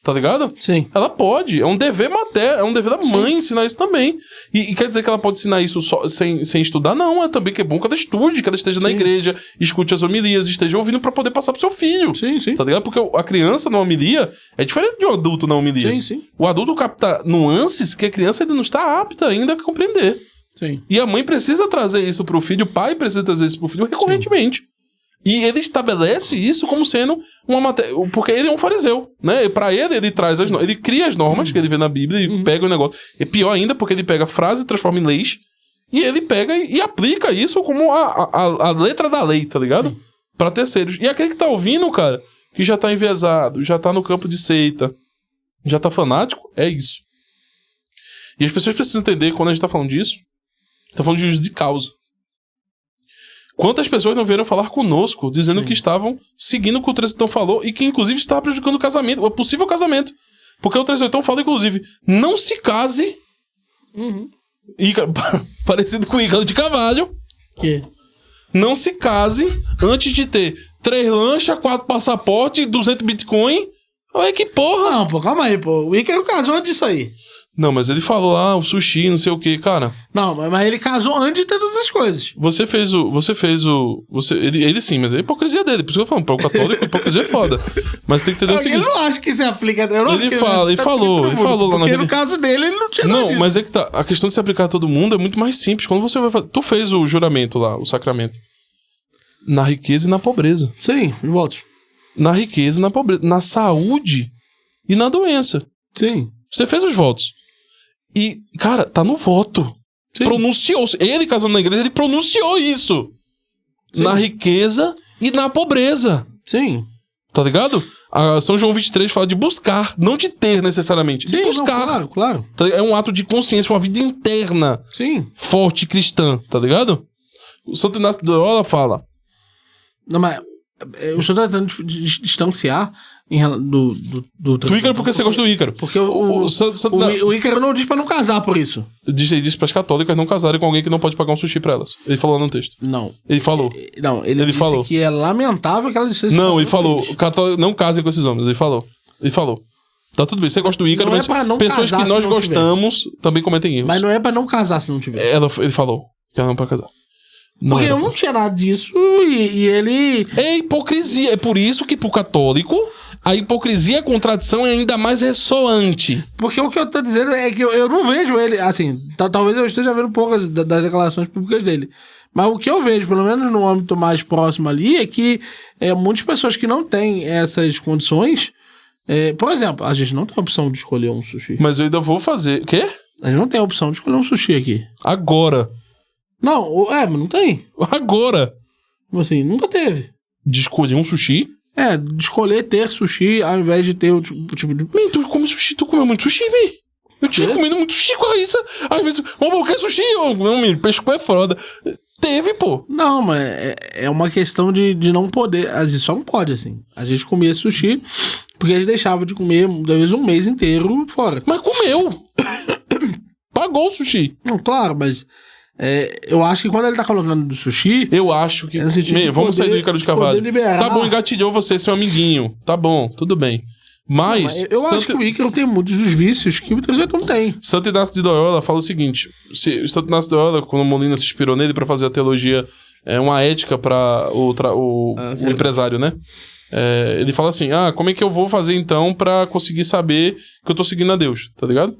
[SPEAKER 2] Tá ligado?
[SPEAKER 1] Sim.
[SPEAKER 2] Ela pode. É um dever materno, é um dever da mãe ensinar isso também. E quer dizer que ela pode ensinar isso só, sem estudar? Não, é também que é bom que ela estude, que ela esteja na igreja, escute as homilias, esteja ouvindo pra poder passar pro seu filho.
[SPEAKER 1] Sim, sim.
[SPEAKER 2] Tá ligado? Porque a criança na homilia é diferente de um adulto na homilia.
[SPEAKER 1] Sim, sim.
[SPEAKER 2] O adulto capta nuances que a criança ainda não está apta ainda a compreender.
[SPEAKER 1] Sim.
[SPEAKER 2] E a mãe precisa trazer isso pro filho, o pai precisa trazer isso pro filho recorrentemente. Sim. E ele estabelece isso como sendo uma matéria. Porque ele é um fariseu, né? Pra ele traz ele cria as normas que ele vê na Bíblia e pega o negócio. É pior ainda porque ele pega a frase e transforma em leis. E ele pega e aplica isso como a letra da lei, tá ligado? Sim. Pra terceiros. E aquele que tá ouvindo, cara, que já tá enviesado, já tá no campo de seita, já tá fanático, é isso. E as pessoas precisam entender, quando a gente tá falando disso, tá falando de juízo de causa. Quantas pessoas não vieram falar conosco, dizendo que estavam seguindo o que o 38 falou e que, inclusive, estava prejudicando o casamento, o possível casamento. Porque o 38 fala, inclusive, não se case. Ícaro, parecido com o Ícaro de Carvalho.
[SPEAKER 1] Que?
[SPEAKER 2] Não se case antes de ter 3 lanchas, 4 passaportes, 200 bitcoin. Olha que porra.
[SPEAKER 1] Não, pô, calma aí, pô. O Ícaro casou antes disso aí.
[SPEAKER 2] Não, mas ele falou lá, o sushi, não sei o que, cara.
[SPEAKER 1] Não, mas ele casou antes de ter todas as coisas.
[SPEAKER 2] Ele sim, mas é a hipocrisia dele. Por isso que eu falo, para o católico, a hipocrisia é foda. Mas tem que entender o seguinte.
[SPEAKER 1] Eu não acho que isso aplica.
[SPEAKER 2] Ele falou lá
[SPEAKER 1] porque no caso dele, ele não tinha nada disso.
[SPEAKER 2] Mas é que tá. A questão de se aplicar a todo mundo é muito mais simples. Quando você vai fazer. Tu fez o juramento lá, o sacramento. Na riqueza e na pobreza.
[SPEAKER 1] Sim, volta.
[SPEAKER 2] Na riqueza e na pobreza. Na saúde e na doença.
[SPEAKER 1] Sim.
[SPEAKER 2] Você fez os votos. E, cara, tá no voto. Sim. Pronunciou. Ele, casando na igreja, ele pronunciou isso. Sim. Na riqueza e na pobreza.
[SPEAKER 1] Sim.
[SPEAKER 2] Tá ligado? São João 23 fala de buscar, não de ter necessariamente. De buscar.
[SPEAKER 1] Não, claro.
[SPEAKER 2] É um ato de consciência, uma vida interna.
[SPEAKER 1] Sim.
[SPEAKER 2] Forte cristã, tá ligado? O Santo Inácio de Loyola fala.
[SPEAKER 1] Não, mas eu estou tentando distanciar do
[SPEAKER 2] Ícaro porque você gosta do Ícaro.
[SPEAKER 1] Porque o Ícaro não diz pra não casar por isso.
[SPEAKER 2] Ele disse pras católicas não casarem com alguém que não pode pagar um sushi pra elas. Ele falou no texto.
[SPEAKER 1] Não.
[SPEAKER 2] Ele falou.
[SPEAKER 1] Não, ele disse
[SPEAKER 2] falou
[SPEAKER 1] que é lamentável que elas dissessem.
[SPEAKER 2] Não, ele falou. Não casem com esses homens. Ele falou. Tá tudo bem, você gosta do Ícaro, mas pessoas que nós gostamos também cometem erros.
[SPEAKER 1] Mas não é pra não casar se não tiver.
[SPEAKER 2] Ele falou que ela não é pra casar.
[SPEAKER 1] Porque eu não tinha nada disso e ele...
[SPEAKER 2] É hipocrisia. É por isso que pro católico a hipocrisia e a contradição é ainda mais ressoante.
[SPEAKER 1] Porque o que eu tô dizendo é que eu não vejo ele... Assim, talvez eu esteja vendo poucas das declarações públicas dele. Mas o que eu vejo, pelo menos no âmbito mais próximo ali, é que muitas pessoas que não têm essas condições... por exemplo, a gente não tem a opção de escolher um sushi.
[SPEAKER 2] Mas eu ainda vou fazer... Quê?
[SPEAKER 1] A gente não tem a opção de escolher um sushi aqui.
[SPEAKER 2] Agora...
[SPEAKER 1] Não, mas não tem.
[SPEAKER 2] Agora.
[SPEAKER 1] Como assim? Nunca teve.
[SPEAKER 2] De escolher um sushi?
[SPEAKER 1] De escolher ter sushi ao invés de ter o tipo de...
[SPEAKER 2] Man, tu come sushi, tu comeu muito sushi, man. Eu tive comendo muito sushi com a Raíssa. Às vezes, vamos quer sushi? Não, menino, peixe com é foda. Teve, pô.
[SPEAKER 1] Não, mas é uma questão de não poder. A gente só não pode, assim. A gente comia sushi porque a gente deixava de comer, talvez, um mês inteiro fora.
[SPEAKER 2] Mas comeu. Pagou o sushi.
[SPEAKER 1] Não, claro, mas... eu acho que quando ele tá colocando do sushi...
[SPEAKER 2] Eu acho que... Vamos sair do Ícaro de Carvalho. Tá bom, engatilhou você, seu amiguinho. Tá bom, tudo bem. Mas
[SPEAKER 1] eu acho que o Ícaro tem muitos dos vícios que muitas vezes não tem.
[SPEAKER 2] Santo Inácio de Loyola fala o seguinte. O Santo Inácio de Loyola, quando o Molina se inspirou nele pra fazer a teologia, uma ética pra o empresário, né? Ele fala assim, como é que eu vou fazer então pra conseguir saber que eu tô seguindo a Deus, tá ligado?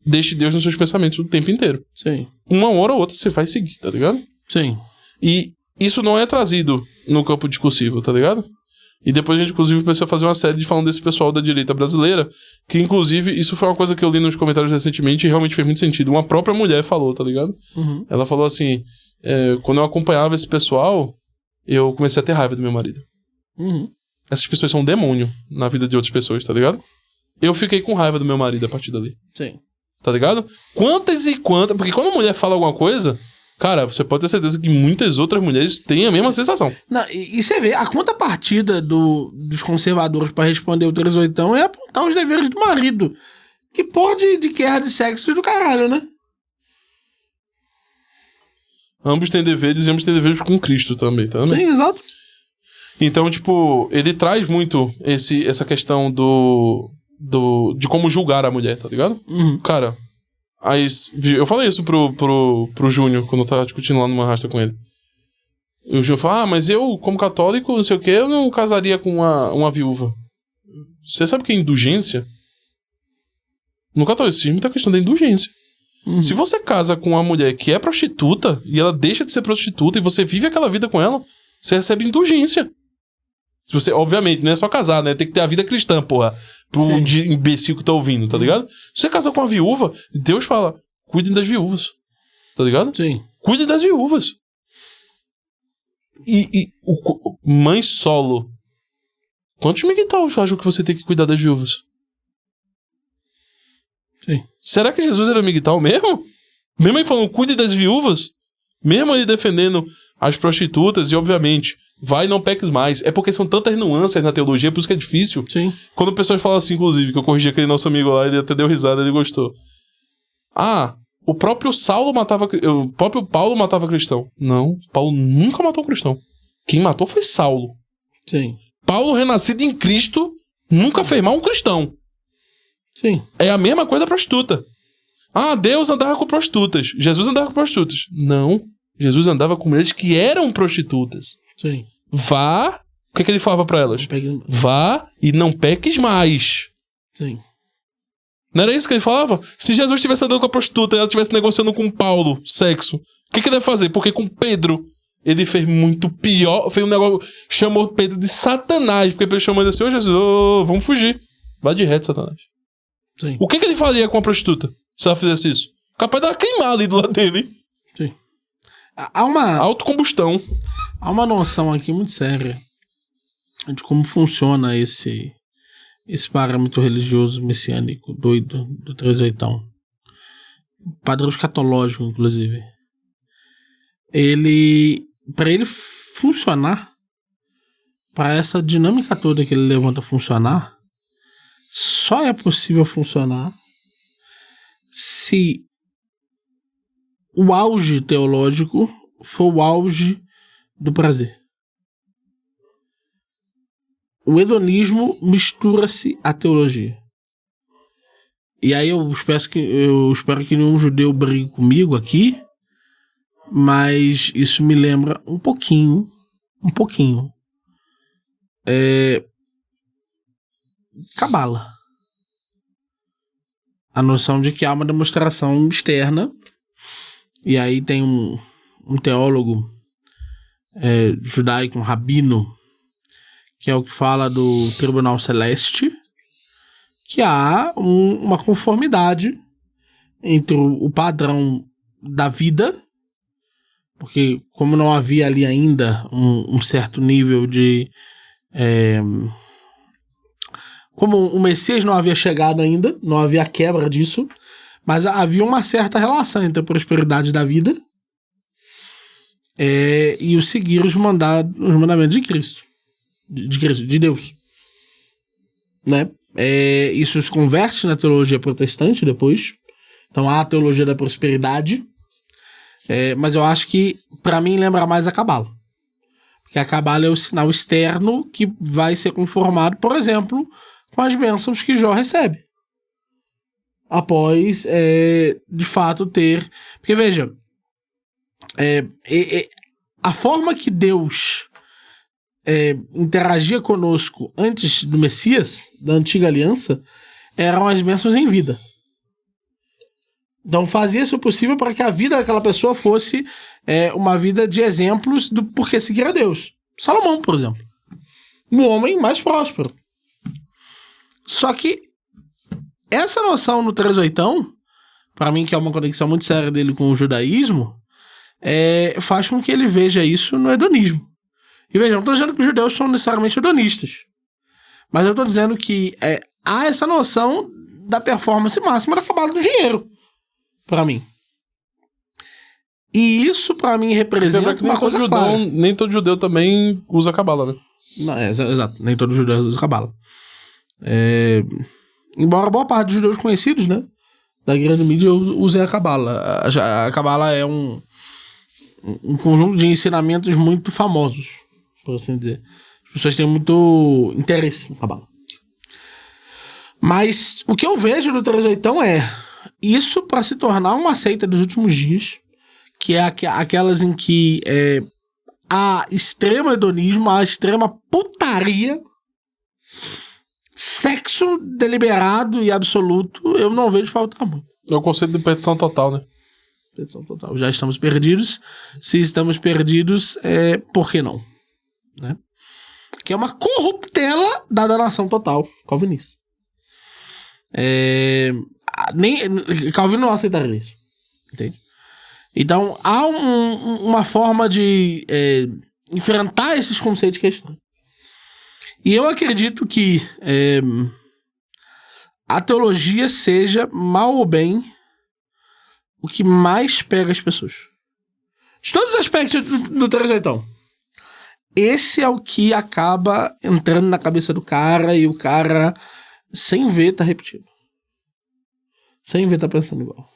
[SPEAKER 2] Deixe Deus nos seus pensamentos o tempo inteiro.
[SPEAKER 1] Sim.
[SPEAKER 2] Uma hora ou outra você vai seguir, tá ligado?
[SPEAKER 1] Sim.
[SPEAKER 2] E isso não é trazido no campo discursivo, tá ligado? E depois a gente, inclusive, começou a fazer uma série falando desse pessoal da direita brasileira, que, inclusive, isso foi uma coisa que eu li nos comentários recentemente e realmente fez muito sentido. Uma própria mulher falou, tá ligado?
[SPEAKER 1] Uhum.
[SPEAKER 2] Ela falou assim, quando eu acompanhava esse pessoal, eu comecei a ter raiva do meu marido.
[SPEAKER 1] Uhum.
[SPEAKER 2] Essas pessoas são um demônio na vida de outras pessoas, tá ligado? Eu fiquei com raiva do meu marido a partir dali.
[SPEAKER 1] Sim.
[SPEAKER 2] Tá ligado? Quantas e quantas... Porque quando a mulher fala alguma coisa... Cara, você pode ter certeza que muitas outras mulheres têm a mesma sensação.
[SPEAKER 1] Não, e você vê, a contrapartida dos conservadores pra responder o 38 é apontar os deveres do marido. Que porra de guerra de sexo do caralho, né?
[SPEAKER 2] Ambos têm deveres e ambos têm deveres com Cristo também, tá?
[SPEAKER 1] Sim, exato.
[SPEAKER 2] Então, tipo, ele traz muito essa questão de como julgar a mulher, tá ligado?
[SPEAKER 1] Uhum.
[SPEAKER 2] Cara, eu falei isso pro Júnior, quando eu tava discutindo lá numa rasta com ele. E o Júnior falou, mas eu, como católico, não sei o que, eu não casaria com uma viúva. Você sabe o que é indulgência? No catolicismo tem a questão da indulgência.
[SPEAKER 1] Uhum.
[SPEAKER 2] Se você casa com uma mulher que é prostituta, e ela deixa de ser prostituta, e você vive aquela vida com ela, você recebe indulgência. Se você, obviamente, não é só casar, né? Tem que ter a vida cristã, porra. Pro imbecil que tá ouvindo, tá ligado? Se você casa com uma viúva, Deus fala, cuidem das viúvas. Tá ligado?
[SPEAKER 1] Sim.
[SPEAKER 2] Cuidem das viúvas. Mãe solo. Quantos miguetais acham que você tem que cuidar das viúvas?
[SPEAKER 1] Sim.
[SPEAKER 2] Será que Jesus era miguetal mesmo? Mesmo ele falando, cuide das viúvas? Mesmo ele defendendo as prostitutas e, obviamente, vai e não peques mais. É porque são tantas nuances na teologia, por isso que é difícil.
[SPEAKER 1] Sim.
[SPEAKER 2] Quando pessoas falam assim, inclusive, que eu corrigi aquele nosso amigo lá, ele até deu risada, ele gostou. O próprio Paulo matava cristão. Não, Paulo nunca matou um cristão. Quem matou foi Saulo.
[SPEAKER 1] Sim.
[SPEAKER 2] Paulo, renascido em Cristo, nunca fez mal um cristão.
[SPEAKER 1] Sim.
[SPEAKER 2] É a mesma coisa da prostituta. Deus andava com prostitutas. Jesus andava com prostitutas. Não. Jesus andava com mulheres que eram prostitutas.
[SPEAKER 1] Sim.
[SPEAKER 2] Vá... O que ele falava pra elas? Vá e não peques mais.
[SPEAKER 1] Sim.
[SPEAKER 2] Não era isso que ele falava? Se Jesus estivesse andando com a prostituta e ela estivesse negociando com Paulo sexo, o que ele ia fazer? Porque com Pedro, ele fez muito pior. Fez um negócio... Chamou Pedro de Satanás. Porque Pedro chamou ele assim, Jesus, vamos fugir. Vai de reto, Satanás.
[SPEAKER 1] Sim.
[SPEAKER 2] O que ele faria com a prostituta se ela fizesse isso? Capaz dela queimar ali do lado dele.
[SPEAKER 1] Sim. Há uma...
[SPEAKER 2] Autocombustão.
[SPEAKER 1] Há uma noção aqui muito séria de como funciona esse parâmetro religioso messiânico doido do 38. Padrão escatológico, inclusive. Para ele funcionar, para essa dinâmica toda que ele levanta funcionar, só é possível funcionar se o auge teológico for o auge do prazer. O hedonismo mistura-se à teologia. E aí eu espero que nenhum judeu brigue comigo aqui, mas isso me lembra um pouquinho, Cabala. A noção de que há uma demonstração externa, e aí tem um teólogo judaico, um rabino, que é o que fala do tribunal celeste, que há uma conformidade entre o padrão da vida, porque como não havia ali ainda um certo nível de... como o Messias não havia chegado ainda, não havia quebra disso, mas havia uma certa relação entre a prosperidade da vida e o seguir os mandamentos de Cristo. De Deus. Né? Isso se converte na teologia protestante depois. Então há a teologia da prosperidade. Mas eu acho que, para mim, lembra mais a Cabala. Porque a Cabala é o sinal externo que vai ser conformado, por exemplo, com as bênçãos que Jó recebe. Após, de fato, ter... Porque, veja, a forma que Deus interagia conosco antes do Messias, da antiga aliança, eram as bênçãos em vida. Então fazia-se o possível para que a vida daquela pessoa fosse uma vida de exemplos do porquê seguir a Deus. Salomão, por exemplo. Um homem mais próspero. Só que essa noção no 38, para mim, que é uma conexão muito séria dele com o judaísmo, faz com que ele veja isso no hedonismo. E veja, não estou dizendo que os judeus são necessariamente hedonistas. Mas eu estou dizendo que há essa noção da performance máxima da cabala do dinheiro. Para mim. E isso, para mim, representa uma coisa clara.
[SPEAKER 2] Nem todo judeu também usa cabala, né?
[SPEAKER 1] Não, exato. Nem todo judeu usa cabala. Embora boa parte dos judeus conhecidos, né, da grande mídia, usem a cabala. A cabala é um conjunto de ensinamentos muito famosos, por assim dizer. As pessoas têm muito interesse na cabala. Mas o que eu vejo do 38 é isso para se tornar uma seita dos últimos dias, que é aquelas em que há extremo hedonismo, há extrema putaria, sexo deliberado e absoluto, eu não vejo faltar muito.
[SPEAKER 2] É o conceito de perdição total, né?
[SPEAKER 1] Perdição total. Já estamos perdidos. Se estamos perdidos, por que não? Né? Que é uma corruptela da danação total calvinista. Calvino não aceitaria isso. Entende? Então, há uma forma de enfrentar esses conceitos que é estranho. E eu acredito que a teologia seja, mal ou bem, o que mais pega as pessoas. De todos os aspectos do 38. Esse é o que acaba entrando na cabeça do cara e o cara, sem ver, tá repetindo. Sem ver, tá pensando igual.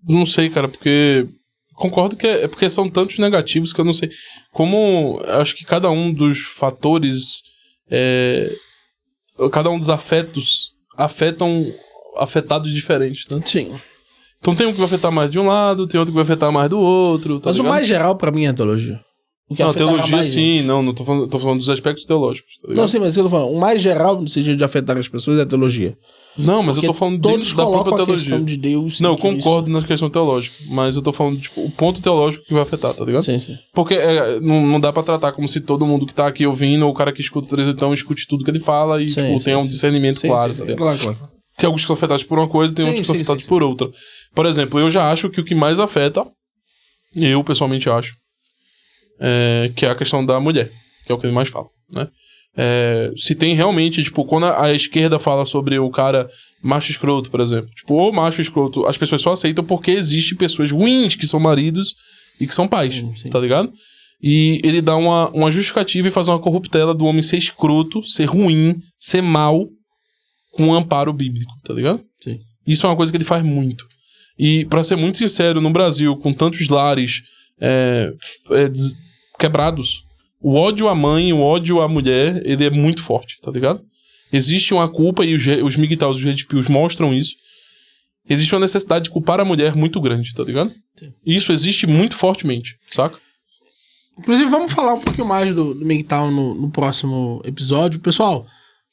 [SPEAKER 2] Não sei, cara, porque... Concordo que é porque são tantos negativos que eu não sei como... Acho que cada um dos fatores... cada um dos afetos afetam afetados diferentes, né?
[SPEAKER 1] Sim.
[SPEAKER 2] Então tem um que vai afetar mais de um lado, tem outro que vai afetar mais do outro, tá
[SPEAKER 1] Mas
[SPEAKER 2] ligado?
[SPEAKER 1] o mais geral pra mim é a teologia.
[SPEAKER 2] Não, teologia sim, não tô falando dos aspectos teológicos, tá ligado?
[SPEAKER 1] Não, sim, mas eu tô falando, o mais geral no sentido de afetar as pessoas é a teologia.
[SPEAKER 2] Não, mas porque eu tô falando dentro da própria teologia.
[SPEAKER 1] De Deus,
[SPEAKER 2] não, eu concordo na questão teológica, mas eu tô falando, tipo, o ponto teológico que vai afetar, tá ligado?
[SPEAKER 1] Sim, sim.
[SPEAKER 2] Porque não dá pra tratar como se todo mundo que tá aqui ouvindo, ou o cara que escuta o 38 escute tudo que ele fala e,
[SPEAKER 1] sim,
[SPEAKER 2] tenha um discernimento claro, tá ligado?
[SPEAKER 1] Claro.
[SPEAKER 2] Tem alguns que são afetados por uma coisa, tem outros que são afetados por outra. Por exemplo, eu já acho que o que mais afeta, eu pessoalmente acho, que é a questão da mulher, que é o que ele mais fala, né? Se tem realmente, tipo, quando a esquerda fala sobre o cara macho escroto, por exemplo, tipo, ou macho escroto, as pessoas só aceitam porque existem pessoas ruins que são maridos e que são pais,
[SPEAKER 1] sim.
[SPEAKER 2] tá ligado? E ele dá uma justificativa e faz uma corruptela do homem ser escroto, ser ruim, ser mal, com um amparo bíblico, tá ligado?
[SPEAKER 1] Sim.
[SPEAKER 2] Isso é uma coisa que ele faz muito. E, pra ser muito sincero, no Brasil, com tantos lares quebrados, o ódio à mãe, o ódio à mulher, ele é muito forte, tá ligado? Existe uma culpa, e os migtaus, os red pills mostram isso. Existe uma necessidade de culpar a mulher muito grande, tá ligado?
[SPEAKER 1] Sim.
[SPEAKER 2] Isso existe muito fortemente, saca?
[SPEAKER 1] Inclusive, vamos falar um pouquinho mais do MGTOW no próximo episódio. Pessoal,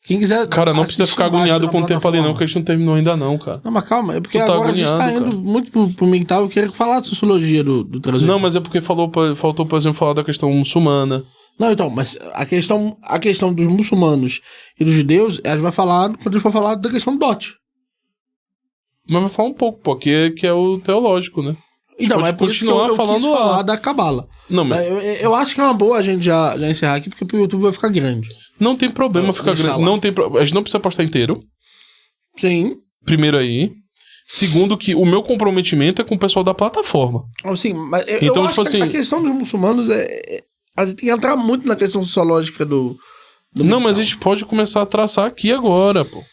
[SPEAKER 1] quem quiser...
[SPEAKER 2] Cara, não precisa ficar agoniado com o tempo ali não, que a gente não terminou ainda não, cara.
[SPEAKER 1] Não, mas calma, é porque agora a gente tá indo muito pro MGTOW. Eu queria falar da sociologia do 38.
[SPEAKER 2] Não, mas é porque faltou, por exemplo, falar da questão muçulmana.
[SPEAKER 1] Não, então, mas a questão dos muçulmanos e dos judeus, a gente vai falar quando a gente for falar da questão do dote.
[SPEAKER 2] Mas vai falar um pouco, pô, que é o teológico, né?
[SPEAKER 1] Então, mas é por isso que eu quis falar da cabala.
[SPEAKER 2] Não, mas...
[SPEAKER 1] eu acho que é uma boa a gente já encerrar aqui, porque pro YouTube vai ficar grande.
[SPEAKER 2] Não tem problema ficar grande. A gente não precisa postar inteiro.
[SPEAKER 1] Sim.
[SPEAKER 2] Primeiro aí. Segundo, que o meu comprometimento é com o pessoal da plataforma.
[SPEAKER 1] Sim, mas
[SPEAKER 2] então,
[SPEAKER 1] eu
[SPEAKER 2] tipo
[SPEAKER 1] acho que a questão dos muçulmanos a gente tem que entrar muito na questão sociológica do
[SPEAKER 2] não, mas a gente pode começar a traçar aqui agora, pô.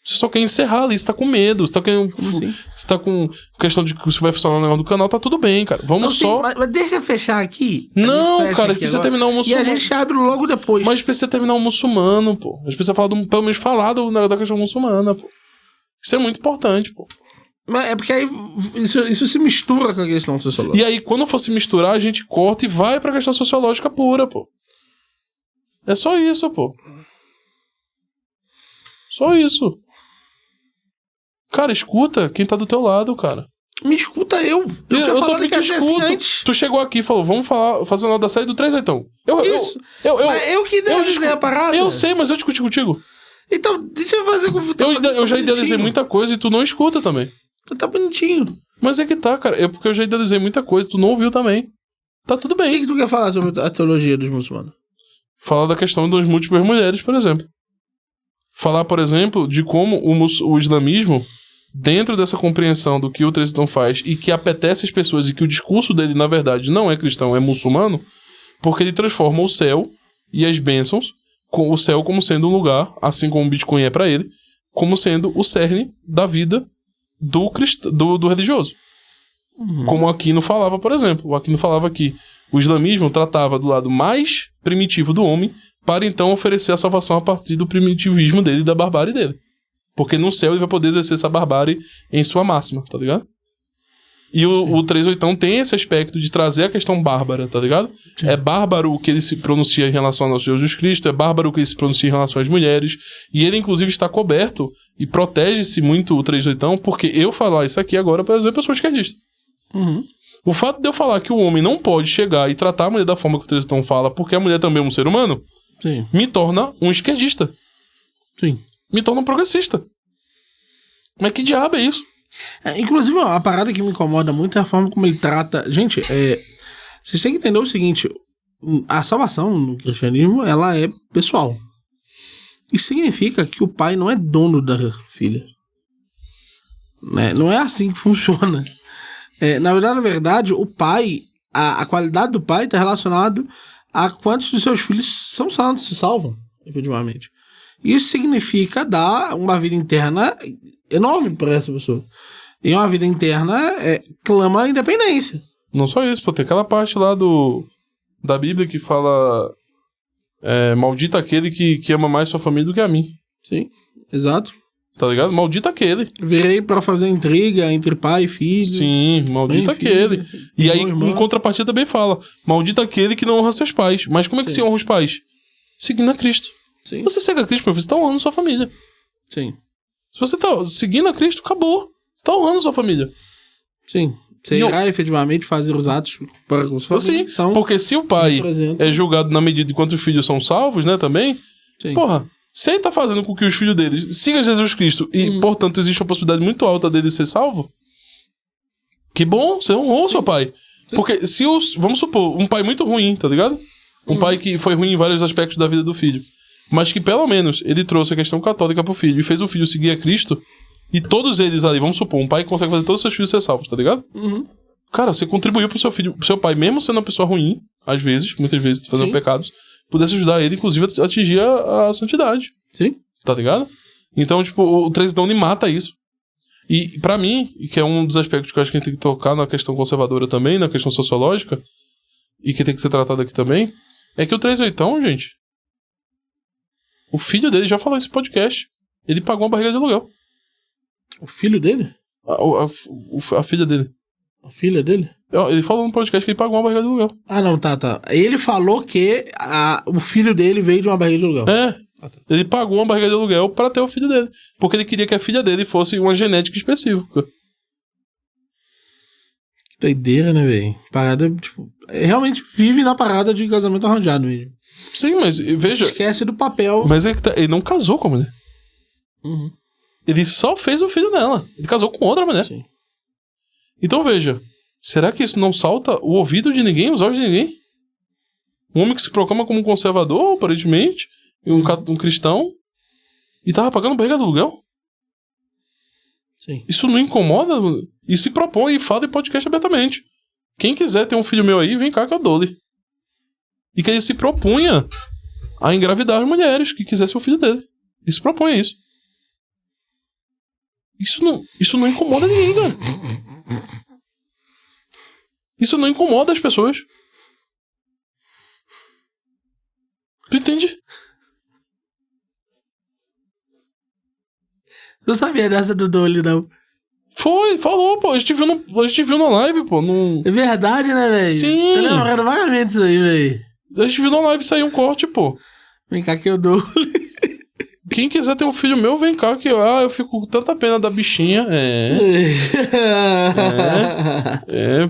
[SPEAKER 2] Você só quer encerrar ali, você tá com medo, você tá querendo. Você tá com questão de que você vai funcionar no negócio do canal, tá tudo bem, cara. Vamos só.
[SPEAKER 1] Mas deixa eu fechar aqui.
[SPEAKER 2] Não, cara, a gente precisa terminar o muçulmano.
[SPEAKER 1] E a gente abre logo depois.
[SPEAKER 2] Mas a gente precisa terminar o muçulmano, pô. A gente precisa falar pelo menos falar da questão muçulmana, pô. Isso é muito importante, pô.
[SPEAKER 1] Mas é porque aí isso se mistura com a questão sociológica.
[SPEAKER 2] E aí, quando for se misturar, a gente corta e vai pra questão sociológica pura, pô. É só isso, pô. Só isso. Cara, Cara, escuta quem tá do teu lado, cara.
[SPEAKER 1] Me escuta eu. Eu
[SPEAKER 2] também te escuto. Tu chegou aqui e falou, vamos fazer uma da série do 38.
[SPEAKER 1] Isso. Mas eu que idealizei a parada.
[SPEAKER 2] Eu sei, mas eu discuti contigo.
[SPEAKER 1] Então, deixa eu fazer com
[SPEAKER 2] eu já idealizei muita coisa e tu não escuta também.
[SPEAKER 1] Tá bonitinho.
[SPEAKER 2] Mas é que tá, cara. É porque eu já idealizei muita coisa, tu não ouviu também. Tá tudo bem.
[SPEAKER 1] O que tu quer falar sobre a teologia dos muçulmanos?
[SPEAKER 2] Falar da questão das múltiplas mulheres, por exemplo. Falar, por exemplo, de como o islamismo, dentro dessa compreensão do que o Trezetão faz e que apetece as pessoas e que o discurso dele, na verdade, não é cristão, é muçulmano, porque ele transforma o céu e as bênçãos, com o céu como sendo um lugar, assim como o Bitcoin é pra ele, como sendo o cerne da vida do religioso. Como o Aquino falava, por exemplo. O Aquino falava que o islamismo tratava do lado mais primitivo do homem para então oferecer a salvação a partir do primitivismo dele e da barbárie dele. Porque no céu ele vai poder exercer essa barbárie em sua máxima, tá ligado? E o 38 tem esse aspecto de trazer a questão bárbara, tá ligado? Sim. É bárbaro o que ele se pronuncia em relação ao nosso Jesus Cristo, é bárbaro o que ele se pronuncia em relação às mulheres, e ele inclusive está coberto e protege-se muito o 38 porque eu falar isso aqui agora, por exemplo, eu sou esquerdista. O fato de eu falar que o homem não pode chegar e tratar a mulher da forma que o 38 fala, porque a mulher também é um ser humano, sim, me torna um esquerdista.
[SPEAKER 1] Sim.
[SPEAKER 2] Me torna um progressista. Mas que diabo é isso?
[SPEAKER 1] Inclusive, a parada que me incomoda muito é a forma como ele trata... Gente, vocês têm que entender o seguinte, a salvação no cristianismo, ela é pessoal. Isso significa que o pai não é dono da filha. Né? Não é assim que funciona. Na verdade, o pai, a qualidade do pai está relacionado a quantos dos seus filhos são santos, se salvam, efetivamente. Isso significa dar uma vida interna enorme para essa pessoa. E uma vida interna clama a independência.
[SPEAKER 2] Não só isso, pô, tem aquela parte lá da Bíblia que fala maldito aquele que ama mais sua família do que a mim.
[SPEAKER 1] Sim, exato.
[SPEAKER 2] Tá ligado? Maldito aquele.
[SPEAKER 1] Virei para fazer intriga entre pai e filho.
[SPEAKER 2] Sim, maldito aquele. E aí, em contrapartida, também fala: maldito aquele que não honra seus pais. Mas como é que se honra os pais? Seguindo a Cristo. Sim. Você segue a Cristo, meu filho, você tá honrando sua família.
[SPEAKER 1] Sim.
[SPEAKER 2] Se você tá seguindo a Cristo, acabou. Você tá honrando sua família.
[SPEAKER 1] Sim. Você irá efetivamente fazer os atos para os
[SPEAKER 2] família. Sim, porque se o pai é julgado na medida de quanto os filhos são salvos, né, também. Sim. Porra, se ele tá fazendo com que os filhos deles sigam Jesus Cristo e, portanto, existe uma possibilidade muito alta dele ser salvo, que bom, você honrou seu pai. Sim. Porque se vamos supor, um pai muito ruim, tá ligado? Um pai que foi ruim em vários aspectos da vida do filho, mas que pelo menos ele trouxe a questão católica pro filho e fez o filho seguir a Cristo, e todos eles ali, vamos supor, um pai consegue fazer todos os seus filhos ser salvos, tá ligado? Cara, você contribuiu pro seu filho, pro seu pai, mesmo sendo uma pessoa ruim, às vezes, muitas vezes, fazendo pecados, pudesse ajudar ele, inclusive, a atingir a santidade.
[SPEAKER 1] Sim.
[SPEAKER 2] Tá ligado? Então, tipo, o Trezetão mata isso. E pra mim, que é um dos aspectos que eu acho que a gente tem que tocar na questão conservadora também, na questão sociológica, e que tem que ser tratado aqui também, é que o 38, gente, o filho dele já falou nesse podcast, ele pagou uma barriga de aluguel.
[SPEAKER 1] O filho dele?
[SPEAKER 2] A filha dele.
[SPEAKER 1] A filha dele?
[SPEAKER 2] Ele falou no podcast que ele pagou uma barriga de aluguel.
[SPEAKER 1] Ah, não, tá. Ele falou que o filho dele veio de uma barriga de aluguel.
[SPEAKER 2] Ele pagou uma barriga de aluguel pra ter o filho dele. Porque ele queria que a filha dele fosse uma genética específica.
[SPEAKER 1] Que doideira, né, velho? Parada, tipo... Realmente vive na parada de casamento arranjado mesmo.
[SPEAKER 2] Sim, mas veja...
[SPEAKER 1] Esquece do papel.
[SPEAKER 2] Mas ele não casou com a mulher. Ele só fez o filho dela. Ele casou com outra mulher.
[SPEAKER 1] Sim.
[SPEAKER 2] Então veja... Será que isso não salta o ouvido de ninguém, os olhos de ninguém? Um homem que se proclama como um conservador, aparentemente, e um cristão, e tava pagando barriga de aluguel?
[SPEAKER 1] Sim.
[SPEAKER 2] Isso não incomoda? E se propõe e fala em podcast abertamente. Quem quiser ter um filho meu aí, vem cá que eu dou-lhe. E que ele se propunha a engravidar as mulheres que quisessem o filho dele. E se propõe a isso. Isso não incomoda ninguém, cara. Isso não incomoda as pessoas. Tu entende?
[SPEAKER 1] Não sabia dessa do Dolly, não.
[SPEAKER 2] Falou, pô. A gente viu na live, pô.
[SPEAKER 1] É verdade, né, velho?
[SPEAKER 2] Sim.
[SPEAKER 1] Tô lembrando vagamente isso aí, velho.
[SPEAKER 2] A gente viu na live sair um corte, pô.
[SPEAKER 1] Vem cá que eu dou.
[SPEAKER 2] Quem quiser ter um filho meu, vem cá, que eu fico com tanta pena da bichinha.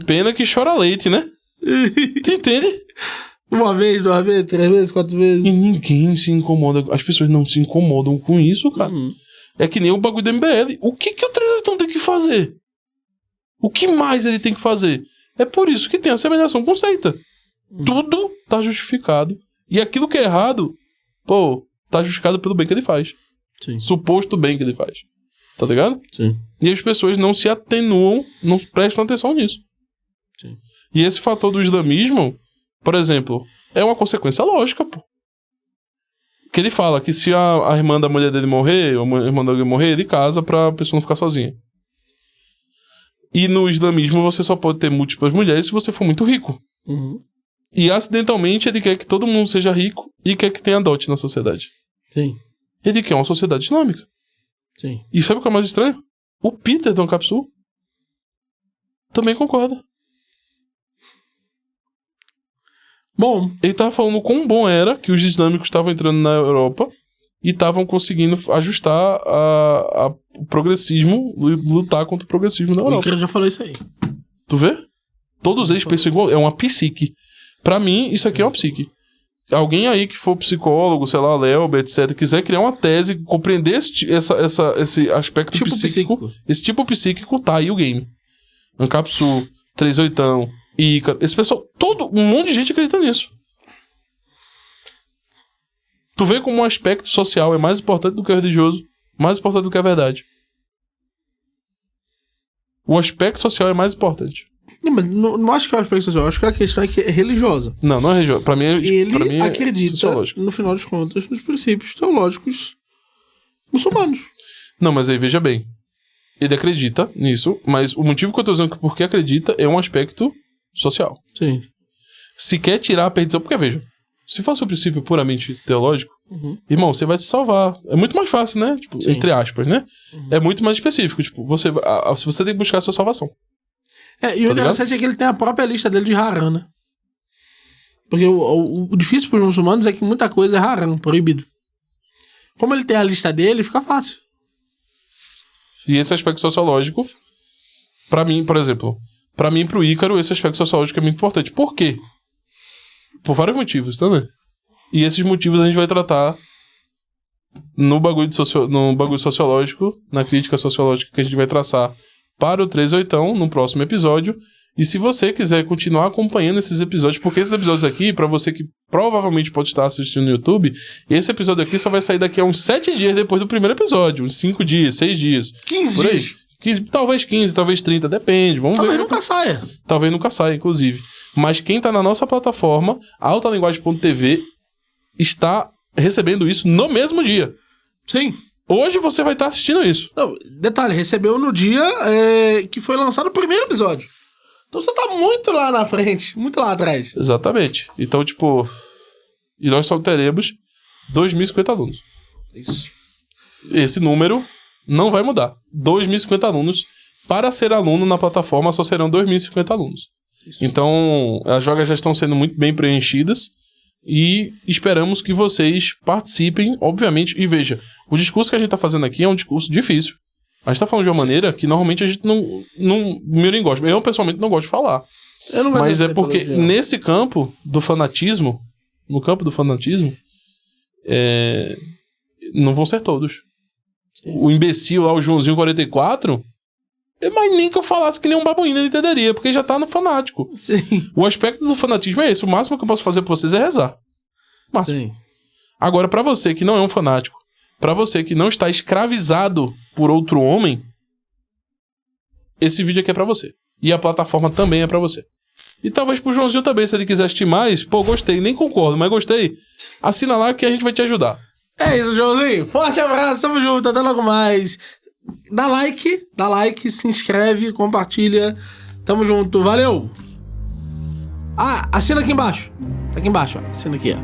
[SPEAKER 2] Pena que chora leite, né? Tu entende?
[SPEAKER 1] Uma vez, 2 vezes, 3 vezes, 4 vezes.
[SPEAKER 2] E ninguém se incomoda. As pessoas não se incomodam com isso, cara. É que nem o bagulho do MBL. O que o 381 tem que fazer? O que mais ele tem que fazer? É por isso que tem a semelhança com seita. Tudo tá justificado. E aquilo que é errado, tá justificado pelo bem que ele faz.
[SPEAKER 1] Sim.
[SPEAKER 2] Suposto bem que ele faz. Tá ligado?
[SPEAKER 1] Sim.
[SPEAKER 2] E as pessoas não se atenuam, não prestam atenção nisso.
[SPEAKER 1] Sim.
[SPEAKER 2] E esse fator do islamismo, por exemplo, é uma consequência lógica, pô. Que ele fala que se a irmã da mulher dele morrer, ou a irmã dele morrer, ele casa pra pessoa não ficar sozinha. E no islamismo você só pode ter múltiplas mulheres se você for muito rico. E acidentalmente ele quer que todo mundo seja rico e quer que tenha dote na sociedade.
[SPEAKER 1] Sim.
[SPEAKER 2] Ele quer uma sociedade islâmica.
[SPEAKER 1] Sim.
[SPEAKER 2] E sabe o que é mais estranho? O Peter da Ancapsul também concorda.
[SPEAKER 1] Bom,
[SPEAKER 2] ele tava falando quão bom era que os islâmicos estavam entrando na Europa e estavam conseguindo ajustar o progressismo, lutar contra o progressismo na
[SPEAKER 1] o
[SPEAKER 2] Europa.
[SPEAKER 1] Icaro já falou isso aí.
[SPEAKER 2] Tu vê? Todos eles pensam igual. É uma psique. Pra mim, isso aqui é uma psique. Alguém aí que for psicólogo, sei lá, Lelber, etc., quiser criar uma tese, compreender esse aspecto
[SPEAKER 1] Tipo
[SPEAKER 2] psíquico, esse tipo psíquico, tá aí o game. Ancapsul, 381, Icaro, esse pessoal, um monte de gente acredita nisso. Tu vê como um aspecto social é mais importante do que o religioso, mais importante do que a verdade. O aspecto social é mais importante.
[SPEAKER 1] Não, mas não acho que é o aspecto social, acho que a questão é que é religiosa.
[SPEAKER 2] Não é religiosa. Pra mim
[SPEAKER 1] Ele
[SPEAKER 2] é
[SPEAKER 1] acredita,
[SPEAKER 2] sociológico.
[SPEAKER 1] no final das contas, nos princípios teológicos muçulmanos.
[SPEAKER 2] Não, mas aí veja bem. Ele acredita nisso, mas o motivo que eu tô dizendo que porque acredita é um aspecto social.
[SPEAKER 1] Sim.
[SPEAKER 2] Se quer tirar a perdição, porque veja, se fosse um princípio puramente teológico, irmão, você vai se salvar. É muito mais fácil, né? Tipo, entre aspas, né? É muito mais específico. Tipo, você tem que buscar a sua salvação.
[SPEAKER 1] E o interessante é que ele tem a própria lista dele de haram, né? Porque o difícil para os muçulmanos é que muita coisa é haram, proibido. Como ele tem a lista dele, fica fácil.
[SPEAKER 2] E esse aspecto sociológico, pra mim, por exemplo, pra mim e pro Ícaro, esse aspecto sociológico é muito importante. Por quê? Por vários motivos também. E esses motivos a gente vai tratar no bagulho sociológico, na crítica sociológica que a gente vai traçar para o 381 no próximo episódio. E se você quiser continuar acompanhando esses episódios, porque esses episódios aqui, pra você que provavelmente pode estar assistindo no YouTube, esse episódio aqui só vai sair daqui a uns 7 dias depois do primeiro episódio, uns 5 dias, 6 dias.
[SPEAKER 1] 15 dias.
[SPEAKER 2] 15, talvez 15, talvez 30, depende. Vamos ver.
[SPEAKER 1] Talvez nunca saia.
[SPEAKER 2] Talvez nunca saia, inclusive. Mas quem tá na nossa plataforma, altalinguagem.tv, está recebendo isso no mesmo dia.
[SPEAKER 1] Sim.
[SPEAKER 2] Hoje você vai estar assistindo isso.
[SPEAKER 1] Não, detalhe, recebeu no dia que foi lançado o primeiro episódio. Então você tá muito lá na frente, muito lá atrás.
[SPEAKER 2] Exatamente. Então, tipo... E nós só teremos 2.050 alunos.
[SPEAKER 1] Isso.
[SPEAKER 2] Esse número não vai mudar. 2.050 alunos. Para ser aluno na plataforma só serão 2.050 alunos. Isso. Então, as vagas já estão sendo muito bem preenchidas. E esperamos que vocês participem, obviamente. E veja, o discurso que a gente tá fazendo aqui é um discurso difícil. A gente tá falando de uma maneira que normalmente a gente não nem gosta. Eu, pessoalmente, não gosto de falar. Eu não gosto. Mas é porque nesse campo do fanatismo, no campo do fanatismo, não vão ser todos. Sim. O imbecil lá, o Joãozinho 44, mas nem que eu falasse que nem um babuíno ele entenderia, porque já tá no fanático. Sim. O aspecto do fanatismo é esse. O máximo que eu posso fazer por vocês é rezar. Máximo. Sim. Agora, pra você que não é um fanático, pra você que não está escravizado por outro homem, esse vídeo aqui é pra você. E a plataforma também é pra você. E talvez pro Joãozinho também, se ele quiser assistir mais, gostei, nem concordo, mas gostei. Assina lá que a gente vai te ajudar. É isso, Joãozinho. Forte abraço, tamo junto, até logo mais. Dá like, se inscreve, compartilha. Tamo junto, valeu! Assina aqui embaixo. Tá aqui embaixo, ó. Assina aqui, ó.